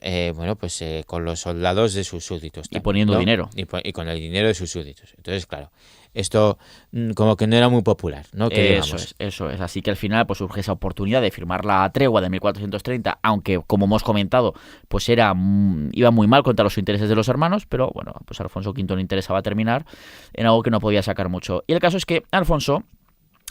con los soldados de sus súbditos.
Y poniendo dinero.
Y con el dinero de sus súbditos. Entonces, claro, esto como que no era muy popular, ¿no? Que digamos.
Eso es. Así que al final pues surge esa oportunidad de firmar la tregua de 1430, aunque como hemos comentado, pues iba muy mal contra los intereses de los hermanos, pero bueno, pues a Alfonso V le interesaba terminar en algo que no podía sacar mucho. Y el caso es que Alfonso,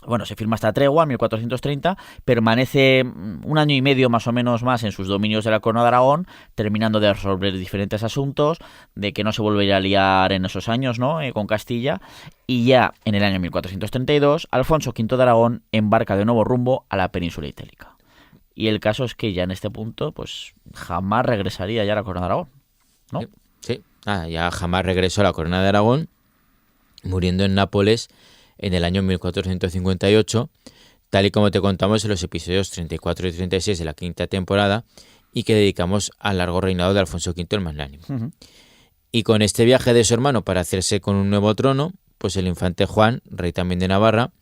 bueno, se firma esta tregua en 1430, permanece un año y medio más o menos más en sus dominios de la corona de Aragón, terminando de resolver diferentes asuntos, de que no se volvería a liar en esos años, ¿no? Con Castilla, y ya en el año 1432, Alfonso V de Aragón embarca de nuevo rumbo a la península itálica. Y el caso es que ya en este punto, pues jamás regresaría ya a la corona de Aragón, ¿no?
Sí. Ya jamás regresó a la corona de Aragón, muriendo en Nápoles en el año 1458, tal y como te contamos en los episodios 34 y 36 de la quinta temporada, y que dedicamos al largo reinado de Alfonso V el Magnánimo.
Uh-huh.
Y con este viaje de su hermano para hacerse con un nuevo trono, pues el infante Juan, rey también de Navarra,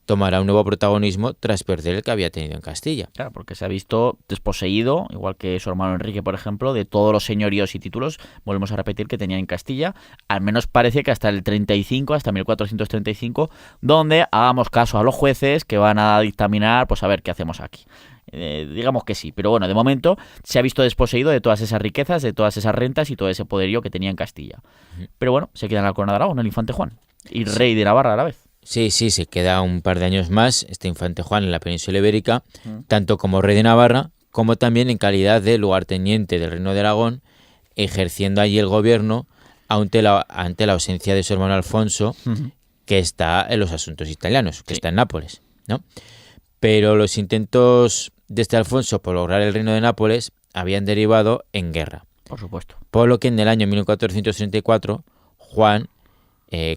tomará un nuevo protagonismo tras perder el que había tenido en Castilla.
Claro, porque se ha visto desposeído, igual que su hermano Enrique, por ejemplo, de todos los señoríos y títulos, volvemos a repetir, que tenía en Castilla, al menos parece que hasta el 35, hasta 1435, donde hagamos caso a los jueces que van a dictaminar, pues a ver qué hacemos aquí. Digamos que sí, pero bueno, de momento se ha visto desposeído de todas esas riquezas, de todas esas rentas y todo ese poderío que tenía en Castilla. Pero bueno, se queda en la corona de Aragón el infante Juan, y rey de Navarra a la vez.
Sí, se queda un par de años más este infante Juan en la península ibérica, tanto como rey de Navarra, como también en calidad de lugarteniente del reino de Aragón, ejerciendo allí el gobierno ante la ausencia de su hermano Alfonso, que está en los asuntos italianos, que está en Nápoles, ¿no? Pero los intentos de este Alfonso por lograr el reino de Nápoles habían derivado en guerra.
Por supuesto.
Por lo que en el año 1434, Juan,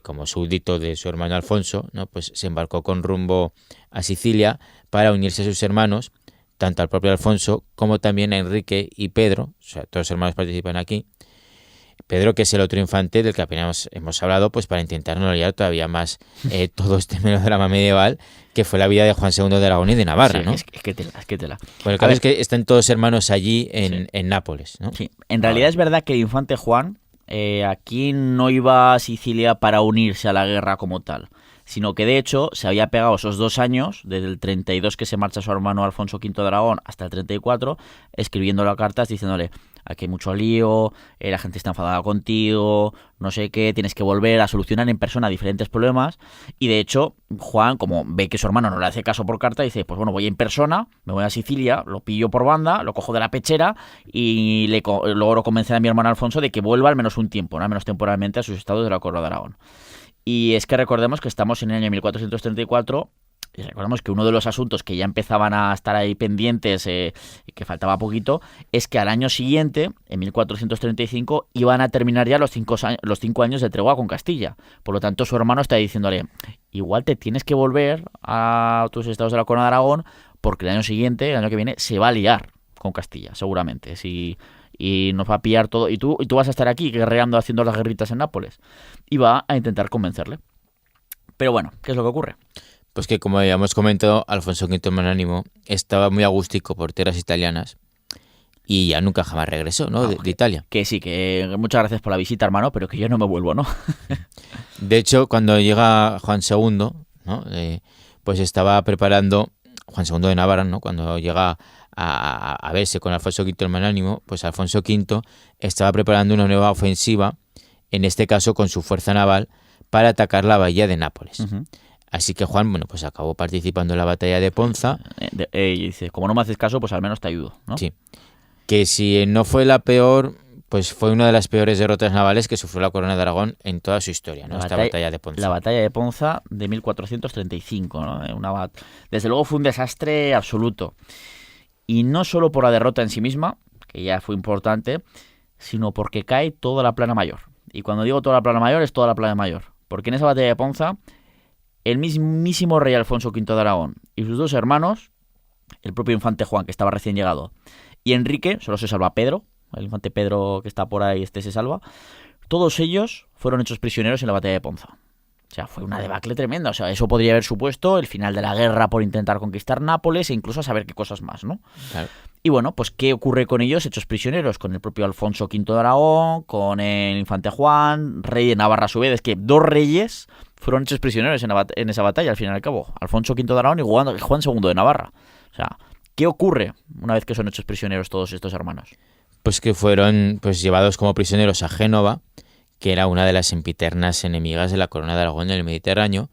como súbdito de su hermano Alfonso, ¿no? Pues se embarcó con rumbo a Sicilia para unirse a sus hermanos, tanto al propio Alfonso como también a Enrique y Pedro, o sea, todos los hermanos participan aquí. Pedro, que es el otro infante del que apenas hemos hablado, pues para intentar no liar todavía más todo este melodrama medieval, que fue la vida de Juan II de Aragón y de Navarra,
sí,
¿no?
Es que tela.
Pues el caso es que están todos hermanos allí en Nápoles, ¿no?
Sí, en realidad es verdad que el infante Juan aquí no iba a Sicilia para unirse a la guerra como tal, sino que de hecho se había pegado esos 2 años, desde el 32 que se marcha su hermano Alfonso V de Aragón hasta el 34, escribiéndole cartas diciéndole: aquí hay mucho lío, la gente está enfadada contigo, no sé qué, tienes que volver a solucionar en persona diferentes problemas. Y de hecho, Juan, como ve que su hermano no le hace caso por carta, dice: pues bueno, voy en persona, me voy a Sicilia, lo pillo por banda, lo cojo de la pechera y logro convencer a mi hermano Alfonso de que vuelva al menos un tiempo, ¿no? Al menos temporalmente, a sus estados de la corona de Aragón. Y es que recordemos que estamos en el año 1434 y recordemos que uno de los asuntos que ya empezaban a estar ahí pendientes y que faltaba poquito es que al año siguiente, en 1435, iban a terminar ya los 5 años de tregua con Castilla. Por lo tanto, su hermano está diciéndole: igual te tienes que volver a tus estados de la corona de Aragón, porque el año siguiente, el año que viene, se va a liar con Castilla, seguramente. Y nos va a pillar todo. Y tú vas a estar aquí guerreando, haciendo las guerritas en Nápoles. Y va a intentar convencerle. Pero bueno, ¿qué es lo que ocurre?
Pues que, como habíamos comentado, Alfonso V el Magnánimo estaba muy agústico por tierras italianas y ya nunca jamás regresó, ¿no? De Italia.
Que sí, que muchas gracias por la visita, hermano, pero que yo no me vuelvo, ¿no?
De hecho, cuando llega Juan II, ¿no? Pues estaba preparando, Juan II de Navarra, ¿no? Cuando llega a verse con Alfonso V el Magnánimo, pues Alfonso V estaba preparando una nueva ofensiva, en este caso con su fuerza naval, para atacar la bahía de Nápoles.
Uh-huh.
Así que Juan, bueno, pues acabó participando en la batalla de Ponza.
Y dice: como no me haces caso, pues al menos te ayudo, ¿no?
Sí. Que si no fue la peor, pues fue una de las peores derrotas navales que sufrió la corona de Aragón en toda su historia, ¿no? Esta batalla de Ponza.
La batalla de Ponza de 1435, ¿no? Desde luego fue un desastre absoluto. Y no solo por la derrota en sí misma, que ya fue importante, sino porque cae toda la plana mayor. Y cuando digo toda la plana mayor, es toda la plana mayor. Porque en esa batalla de Ponza, el mismísimo rey Alfonso V de Aragón y sus dos hermanos, el propio infante Juan, que estaba recién llegado, y Enrique, solo se salva Pedro, el infante Pedro que está por ahí, se salva, todos ellos fueron hechos prisioneros en la batalla de Ponza. O sea, fue una debacle tremenda. O sea, eso podría haber supuesto el final de la guerra por intentar conquistar Nápoles e incluso saber qué cosas más, ¿no?
Claro.
Y bueno, pues ¿qué ocurre con ellos hechos prisioneros? Con el propio Alfonso V de Aragón, con el infante Juan, rey de Navarra a su vez. Es que dos reyes fueron hechos prisioneros en esa batalla, al fin y al cabo. Alfonso V de Aragón y Juan II de Navarra. O sea, ¿qué ocurre una vez que son hechos prisioneros todos estos hermanos?
Pues que fueron pues llevados como prisioneros a Génova, que era una de las sempiternas enemigas de la corona de Aragón en el Mediterráneo,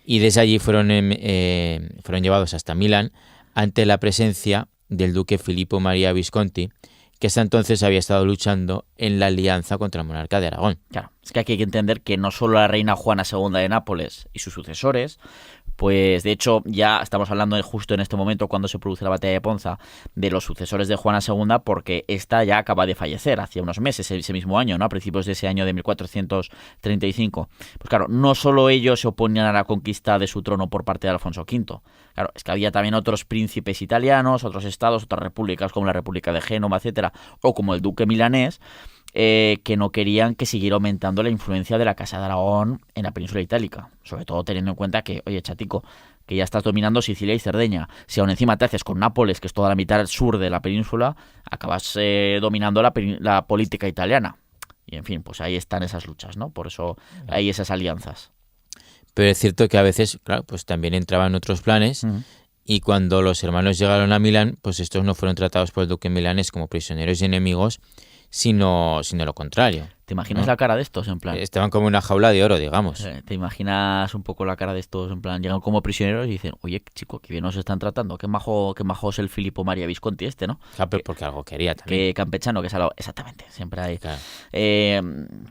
y desde allí fueron llevados hasta Milán ante la presencia del duque Filippo Maria Visconti, que hasta entonces había estado luchando en la alianza contra el monarca de Aragón.
Claro, es que aquí hay que entender que no solo la reina Juana II de Nápoles y sus sucesores, pues de hecho ya estamos hablando justo en este momento cuando se produce la batalla de Ponza de los sucesores de Juana II, porque esta ya acaba de fallecer hacía unos meses, ese mismo año, ¿no? A principios de ese año de 1435. Pues claro, no solo ellos se oponían a la conquista de su trono por parte de Alfonso V. Claro, es que había también otros príncipes italianos, otros estados, otras repúblicas como la República de Génova, etcétera, o como el duque milanés, que no querían que siguiera aumentando la influencia de la Casa de Aragón en la península itálica. Sobre todo teniendo en cuenta que, oye, chatico, que ya estás dominando Sicilia y Cerdeña. Si aún encima te haces con Nápoles, que es toda la mitad sur de la península, acabas dominando la política italiana. Y en fin, pues ahí están esas luchas, ¿no? Por eso hay esas alianzas.
Pero es cierto que a veces, claro, pues también entraban otros planes, y cuando los hermanos llegaron a Milán, pues estos no fueron tratados por el duque milanés como prisioneros y enemigos, sino lo contrario.
¿Te imaginas
¿no?
la cara de estos, en plan?
Estaban como una jaula de oro, digamos.
¿Te imaginas un poco la cara de estos, en plan, llegan como prisioneros y dicen, oye, chico, qué bien nos están tratando, qué majo es el Filippo Maria Visconti ¿no?
Ah, pero porque algo quería también.
Que campechano, que es algo... Exactamente, siempre hay...
Claro.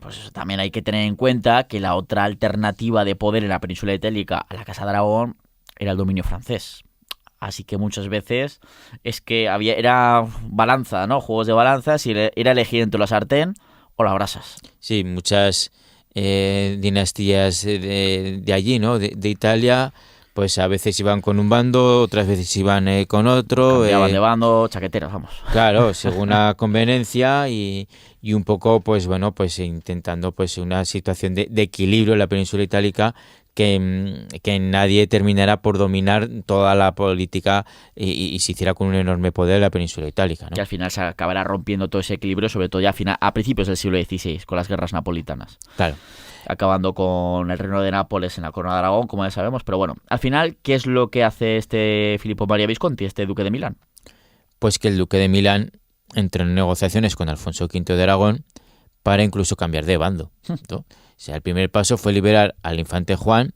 Pues eso, también hay que tener en cuenta que la otra alternativa de poder en la península itálica a la Casa de Aragón era el dominio francés. Así que muchas veces es que era balanza, ¿no? Juegos de balanzas y era elegir entre la sartén o las brasas.
Sí, muchas dinastías de allí, ¿no? De Italia, pues a veces iban con un bando, otras veces iban con otro.
Cambiaban de bando, chaqueteros, vamos.
Claro, según la conveniencia y un poco, pues bueno, pues intentando pues una situación de equilibrio en la península itálica, que nadie terminara por dominar toda la política y se hiciera con un enorme poder la península itálica, ¿no?
Que al final se acabará rompiendo todo ese equilibrio, sobre todo ya a principios del siglo XVI, con las guerras napolitanas.
Claro.
Acabando con el reino de Nápoles en la corona de Aragón, como ya sabemos. Pero bueno, al final, ¿qué es lo que hace este Filippo Maria Visconti, este duque de Milán?
Pues que el duque de Milán entró en negociaciones con Alfonso V de Aragón para incluso cambiar de bando, ¿no? O sea, el primer paso fue liberar al infante Juan,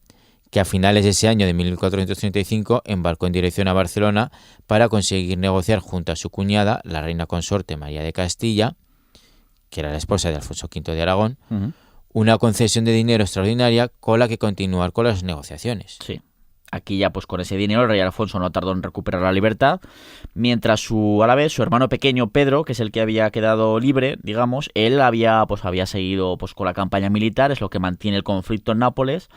que a finales de ese año de 1435 embarcó en dirección a Barcelona para conseguir negociar junto a su cuñada, la reina consorte María de Castilla, que era la esposa de Alfonso V de Aragón, una concesión de dinero extraordinaria con la que continuar con las negociaciones.
Sí. Aquí ya pues con ese dinero el rey Alfonso no tardó en recuperar la libertad, mientras a la vez su hermano pequeño Pedro, que es el que había quedado libre, digamos, él había seguido pues con la campaña militar, es lo que mantiene el conflicto en Nápoles,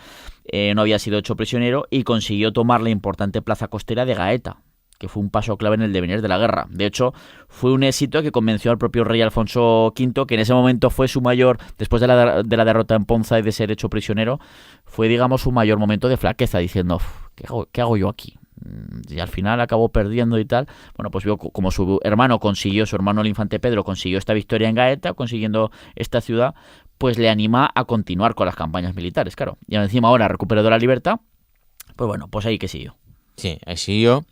no había sido hecho prisionero y consiguió tomar la importante plaza costera de Gaeta, que fue un paso clave en el devenir de la guerra. De hecho, fue un éxito que convenció al propio rey Alfonso V, que en ese momento fue su mayor, después de la derrota en Ponza y de ser hecho prisionero, fue, digamos, su mayor momento de flaqueza, diciendo, ¿qué hago yo aquí? Y al final acabó perdiendo y tal. Bueno, pues vio como su hermano el infante Pedro consiguió esta victoria en Gaeta, consiguiendo esta ciudad, pues le anima a continuar con las campañas militares, claro. Y encima ahora recuperó la libertad, pues bueno, pues ahí que siguió.
Sí, ahí siguió.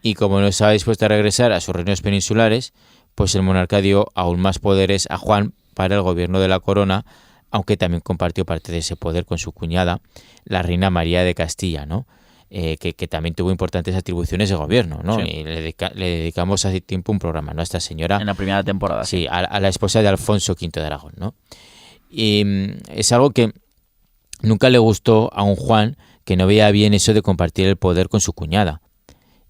Y como no estaba dispuesto a regresar a sus reinos peninsulares, pues el monarca dio aún más poderes a Juan para el gobierno de la corona, aunque también compartió parte de ese poder con su cuñada, la reina María de Castilla, ¿no? que también tuvo importantes atribuciones de gobierno, ¿no?
Sí.
Y le dedicamos hace tiempo un programa, ¿no? A esta señora.
En la primera temporada.
Sí, a la esposa de Alfonso V de Aragón, ¿no? Y es algo que nunca le gustó a un Juan, que no veía bien eso de compartir el poder con su cuñada.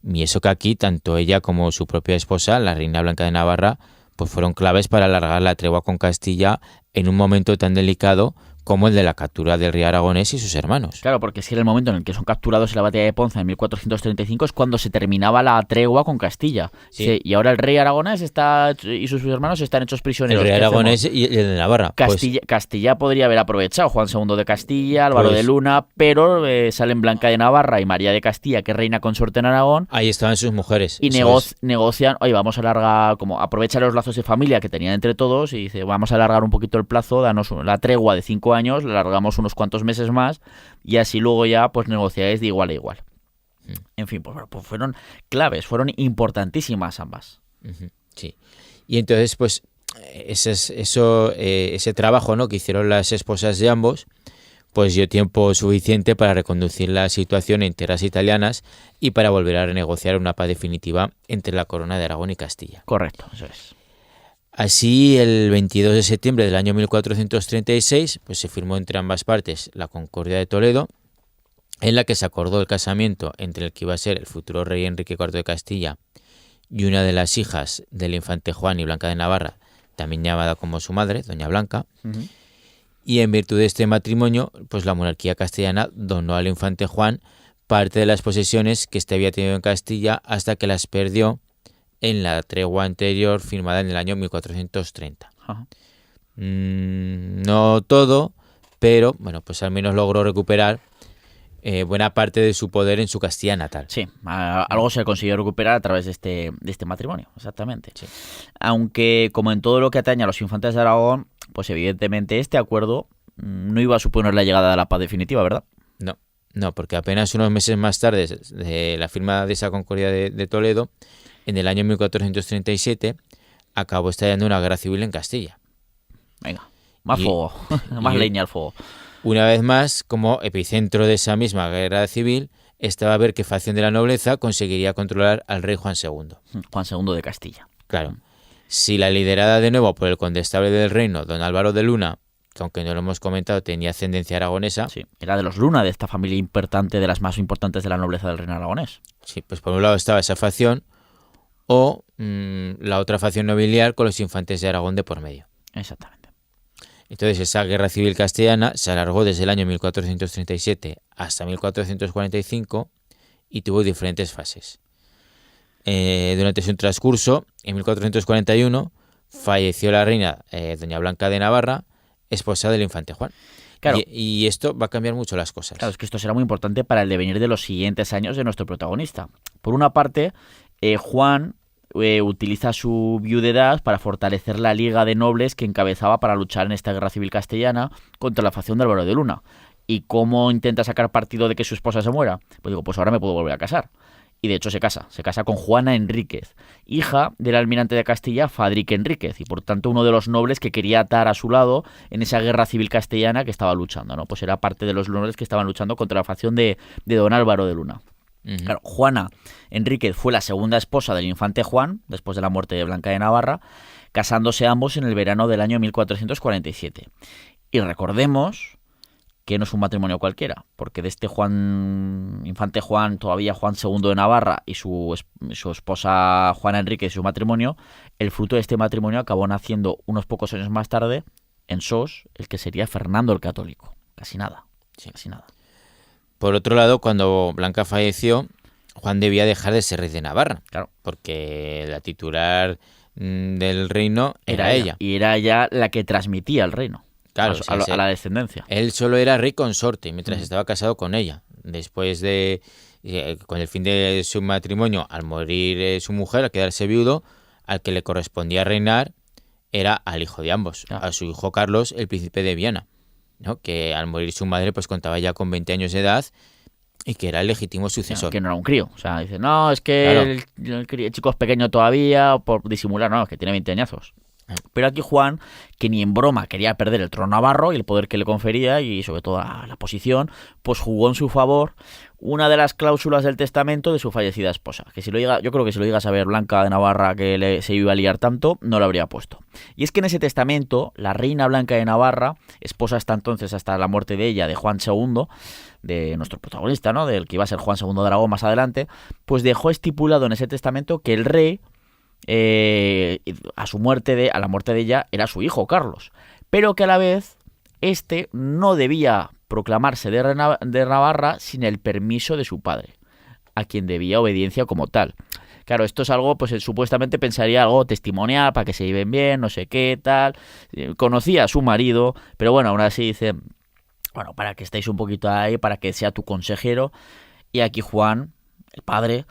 Y eso que aquí, tanto ella como su propia esposa, la reina Blanca de Navarra, pues fueron claves para alargar la tregua con Castilla en un momento tan delicado como el de la captura del rey aragonés y sus hermanos.
Claro, porque si era el momento en el que son capturados en la batalla de Ponza en 1435 es cuando se terminaba la tregua con Castilla.
Sí.
Sí, y ahora el rey aragonés y sus hermanos están hechos
El
prisioneros.
rey
¿Qué
aragonés
hacemos?
y el de Navarra.
Castilla podría haber aprovechado, Juan II de Castilla, Álvaro
Pues-
de Luna, pero salen Blanca de Navarra y María de Castilla, que es reina consorte en Aragón,
Ahí estaban sus mujeres.
y
eso es.
negocian, oye, vamos a alargar, como aprovecha los lazos de familia que tenían entre todos y dice, vamos a alargar un poquito el plazo, danos la tregua de 5 años, la alargamos unos cuantos meses más y así luego ya pues negociáis de igual a igual. En fin, pues fueron claves, fueron importantísimas ambas.
Ujú, sí. Y entonces, pues, ese trabajo, ¿no?, que hicieron las esposas de ambos, pues dio tiempo suficiente para reconducir la situación en tierras italianas y para volver a renegociar una paz definitiva entre la corona de Aragón y Castilla.
Correcto, eso es.
Así, el 22 de septiembre del año 1436, pues se firmó entre ambas partes la Concordia de Toledo, en la que se acordó el casamiento entre el que iba a ser el futuro rey Enrique IV de Castilla y una de las hijas del infante Juan y Blanca de Navarra, también llamada como su madre, doña Blanca, y en virtud de este matrimonio, pues la monarquía castellana donó al infante Juan parte de las posesiones que éste había tenido en Castilla hasta que las perdió en la tregua anterior firmada en el año 1430.
Ajá.
No todo, pero bueno, pues al menos logró recuperar buena parte de su poder en su Castilla natal.
Sí, algo se consiguió recuperar a través de este matrimonio, exactamente.
Sí.
Aunque, como en todo lo que atañe a los infantes de Aragón, pues evidentemente este acuerdo no iba a suponer la llegada de la paz definitiva, ¿verdad?
No, porque apenas unos meses más tarde de la firma de esa Concordia de Toledo, en el año 1437, acabó estallando una guerra civil en Castilla.
Venga, más
Y-
fuego, más
y-
leña al fuego.
Una vez más, como epicentro de esa misma guerra civil, estaba a ver qué facción de la nobleza conseguiría controlar al rey Juan II.
Juan II de Castilla.
Claro, si la liderada de nuevo por el condestable del reino, don Álvaro de Luna, que aunque no lo hemos comentado, tenía ascendencia aragonesa,
Sí, era de los Luna, de esta familia importante, de las más importantes de la nobleza del reino aragonés.
sí, pues por un lado estaba esa facción, o la otra facción nobiliar con los infantes de Aragón de por medio.
Exactamente.
Entonces esa guerra civil castellana se alargó desde el año 1437 hasta 1445 y tuvo diferentes fases. Durante su transcurso, en 1441, falleció la reina doña Blanca de Navarra, esposa del infante Juan.
Claro.
Y esto va a cambiar mucho las cosas.
Claro, es que esto será muy importante para el devenir de los siguientes años de nuestro protagonista. Por una parte, Juan utiliza su viudedad para fortalecer la liga de nobles que encabezaba para luchar en esta guerra civil castellana contra la facción de Álvaro de Luna. ¿Y cómo intenta sacar partido de que su esposa se muera? Pues digo, pues ahora me puedo volver a casar. Y de hecho se casa con Juana Enríquez, hija del almirante de Castilla Fadrique Enríquez, y por tanto uno de los nobles que quería atar a su lado en esa guerra civil castellana que estaba luchando, ¿no? Pues era parte de los nobles que estaban luchando contra la facción de don Álvaro de Luna.
Ujú.
Claro, Juana Enríquez fue la segunda esposa del infante Juan, después de la muerte de Blanca de Navarra, casándose ambos en el verano del año 1447. Y recordemos que no es un matrimonio cualquiera, porque de este infante Juan, todavía Juan II de Navarra y su esposa Juana Enríquez y su matrimonio, el fruto de este matrimonio acabó naciendo unos pocos años más tarde en Sos, el que sería Fernando el Católico. Casi nada, casi nada.
Por otro lado, cuando Blanca falleció, Juan debía dejar de ser rey de Navarra,
Claro.
porque la titular del reino era ella.
Y era ella la que transmitía el reino.
Claro,
a la descendencia.
Él solo era rey consorte mientras estaba casado con ella. Después de, con el fin de su matrimonio, al morir su mujer, al quedarse viudo, al que le correspondía reinar era al hijo de ambos, a su hijo Carlos, el príncipe de Viana, ¿no? Que al morir su madre pues contaba ya con 20 años de edad y que era el legítimo sucesor.
Que no era un crío. O sea, dice, no, es que
Claro.
el chico es pequeño todavía, por disimular, no, es que tiene 20 añazos. Pero aquí Juan, que ni en broma quería perder el trono navarro y el poder que le confería y sobre todo la posición, pues jugó en su favor una de las cláusulas del testamento de su fallecida esposa. Que yo creo que si lo llega a saber Blanca de Navarra que se iba a liar tanto, no lo habría puesto. Y es que en ese testamento, la reina Blanca de Navarra, esposa hasta entonces, hasta la muerte de ella, de Juan II, de nuestro protagonista, ¿no? Del que iba a ser Juan II de Aragón más adelante, pues dejó estipulado en ese testamento que el rey, a la muerte de ella, era su hijo Carlos, pero que a la vez este no debía proclamarse de Navarra sin el permiso de su padre, a quien debía obediencia como tal. Claro, esto es algo, pues él supuestamente pensaría algo testimonial para que se lleven bien, no sé qué, tal. Conocía a su marido, pero bueno, aún así dice, bueno, para que estéis un poquito ahí, para que sea tu consejero. Y aquí Juan, el padre,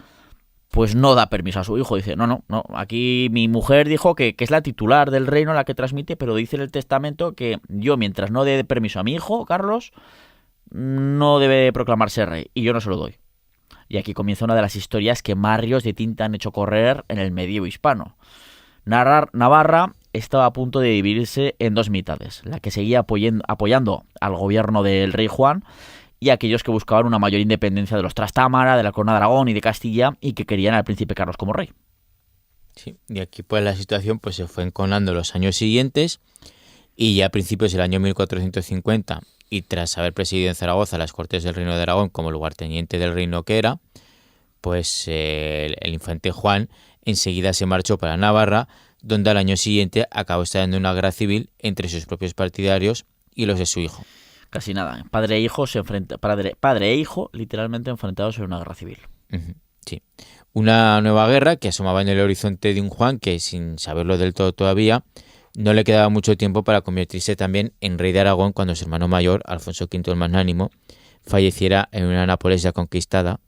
pues no da permiso a su hijo. Dice, no, aquí mi mujer dijo que es la titular del reino, la que transmite, pero dice en el testamento que yo, mientras no dé permiso a mi hijo, Carlos, no debe proclamarse rey, y yo no se lo doy. Y aquí comienza una de las historias que más ríos de tinta han hecho correr en el medievo hispano. Navarra estaba a punto de dividirse en dos mitades, la que seguía apoyando al gobierno del rey Juan, y aquellos que buscaban una mayor independencia de los Trastámara, de la corona de Aragón y de Castilla, y que querían al príncipe Carlos como rey.
Sí, y aquí pues la situación pues se fue enconando los años siguientes, y ya a principios del año 1450, y tras haber presidido en Zaragoza las Cortes del Reino de Aragón como lugarteniente del reino que era, pues el infante Juan enseguida se marchó para Navarra, donde al año siguiente acabó estallando una guerra civil entre sus propios partidarios y los de su hijo.
Casi nada. Padre e hijo literalmente enfrentados en una guerra civil.
Sí. Una nueva guerra que asomaba en el horizonte de un Juan que, sin saberlo del todo todavía, no le quedaba mucho tiempo para convertirse también en rey de Aragón cuando su hermano mayor, Alfonso V el Magnánimo, falleciera en una Nápoles ya conquistada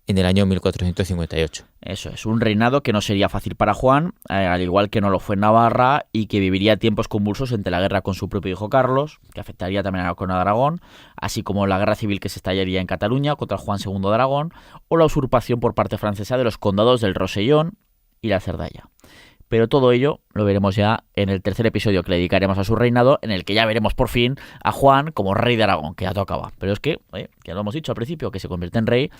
en el año 1458.
Eso es, un reinado que no sería fácil para Juan, al igual que no lo fue en Navarra, y que viviría tiempos convulsos entre la guerra con su propio hijo Carlos, que afectaría también a la corona de Aragón, así como la guerra civil que se estallaría en Cataluña contra Juan II de Aragón, o la usurpación por parte francesa de los condados del Rosellón y la Cerdanya. Pero todo ello lo veremos ya en el tercer episodio que le dedicaremos a su reinado, en el que ya veremos por fin a Juan como rey de Aragón, que ya tocaba. Pero es que, ya lo hemos dicho al principio, que se convierte en rey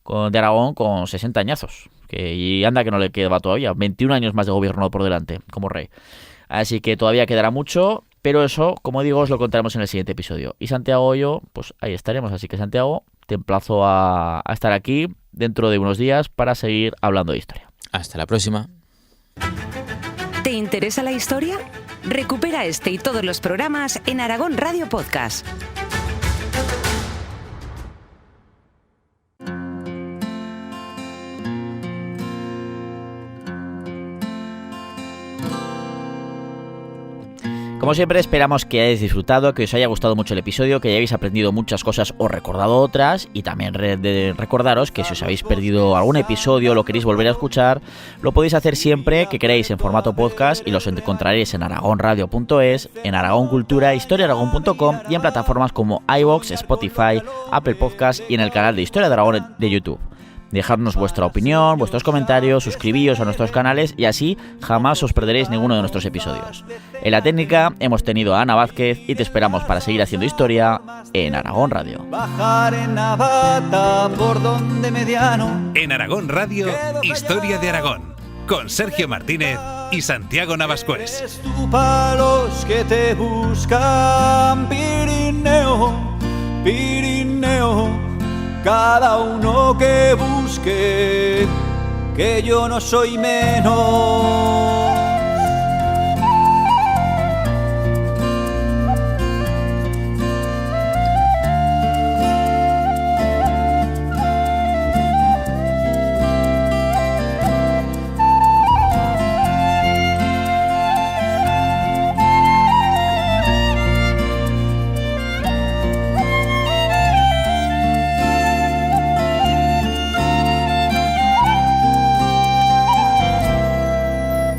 de Aragón con 60 añazos. Y anda que no le queda todavía, 21 años más de gobierno por delante como rey. Así que todavía quedará mucho, pero eso, como digo, os lo contaremos en el siguiente episodio. Y Santiago y yo, pues ahí estaremos. Así que Santiago, te emplazo a estar aquí dentro de unos días para seguir hablando de historia.
Hasta la próxima.
¿Te interesa la historia? Recupera este y todos los programas en Aragón Radio Podcast.
Como siempre, esperamos que hayáis disfrutado, que os haya gustado mucho el episodio, que hayáis aprendido muchas cosas o recordado otras, y también recordaros que si os habéis perdido algún episodio o lo queréis volver a escuchar, lo podéis hacer siempre que queráis en formato podcast, y los encontraréis en aragonradio.es, en Aragón Cultura, historiaaragón.com y en plataformas como iVoox, Spotify, Apple Podcast y en el canal de Historia de Aragón de YouTube. Dejadnos vuestra opinión, vuestros comentarios, suscribíos a nuestros canales y así jamás os perderéis ninguno de nuestros episodios. En la técnica hemos tenido a Ana Vázquez y te esperamos para seguir haciendo historia en Aragón Radio.
Bajar en Navata por donde mediano.
En Aragón Radio, Historia de Aragón, con Sergio Martínez y Santiago Navascués.
Eres tú para los que te buscan, Pirineo, Pirineo. Cada uno que busque, que yo no soy menos.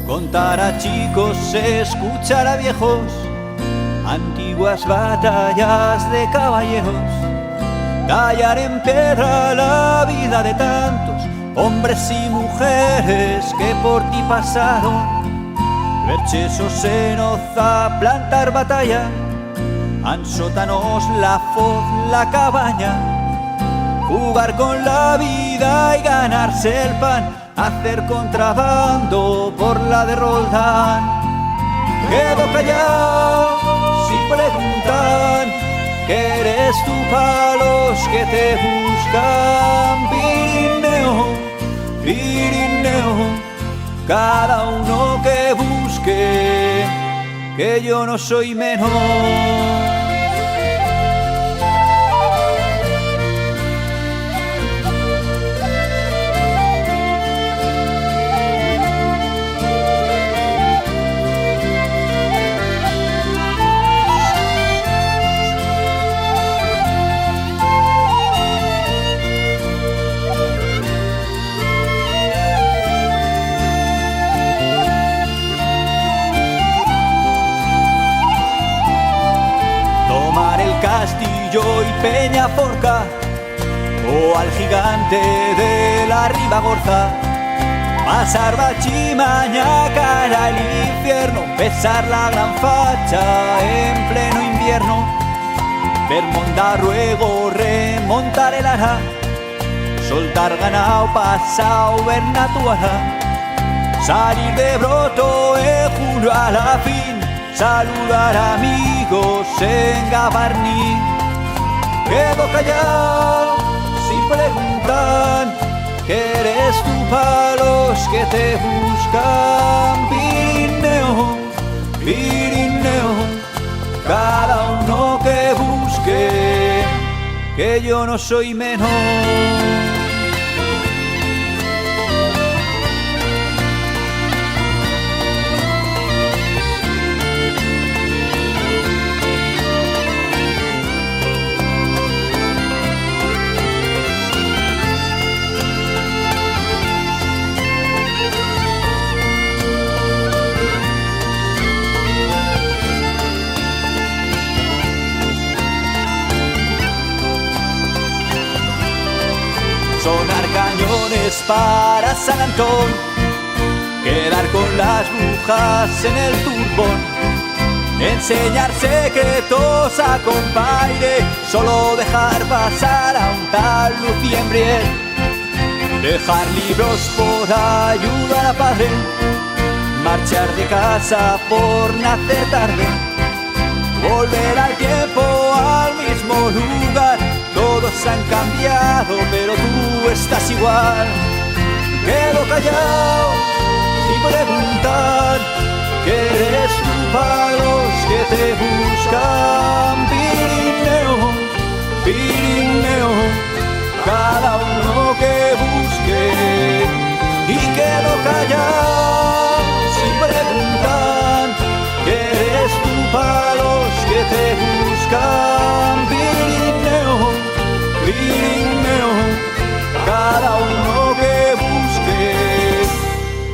Contar a chicos, escuchar a viejos, antiguas batallas de caballeros, tallar en piedra la vida de tantos hombres y mujeres que por ti pasaron, Bertxesos en oza plantar batalla, en sótanos la foz, la cabaña, jugar con la vida y ganarse el pan, hacer contrabando por la de Roldán. Quedo callado si preguntan que eres tú pa' los que te buscan. Pirineo, Pirineo, cada uno que busque, que yo no soy menor. Castillo y Peñaforca, o al gigante de la Ribagorza, pasar Bachimaña cara al infierno, besar la gran facha en pleno invierno, ver Mondarruego remontar el Ara, soltar ganao pasao ver Natuara, salir de Broto en julio a la fin, saludar amigos en Gavarní. Quedo callado si preguntan que eres tú pa' los que te buscan. Pirineo, Pirineo, cada uno que busque, que yo no soy menor. Sonar cañones para San Antón, quedar con las brujas en el turbón, enseñar secretos a compaire, solo dejar pasar a un tal Luciembriel, dejar libros por ayudar a padre, marchar de casa por nacer tarde, volver al tiempo al mismo lugar. Todos han cambiado, pero tú estás igual. Quedo callado y preguntar que eres tú pa' los que te buscan. Pirineo, Pirineo, cada uno que busque. Y quedo callado si preguntan que eres tú pa' los que te buscan. Pirineo, Pirineo, cada uno que busque,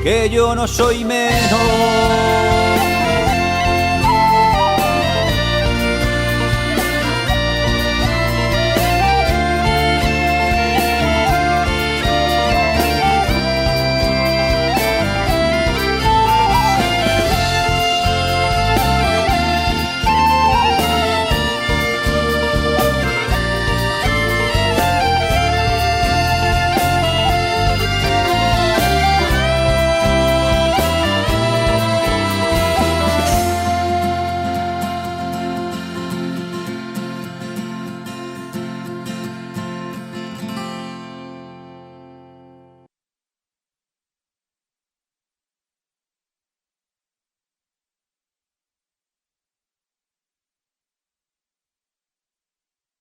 que yo no soy menor.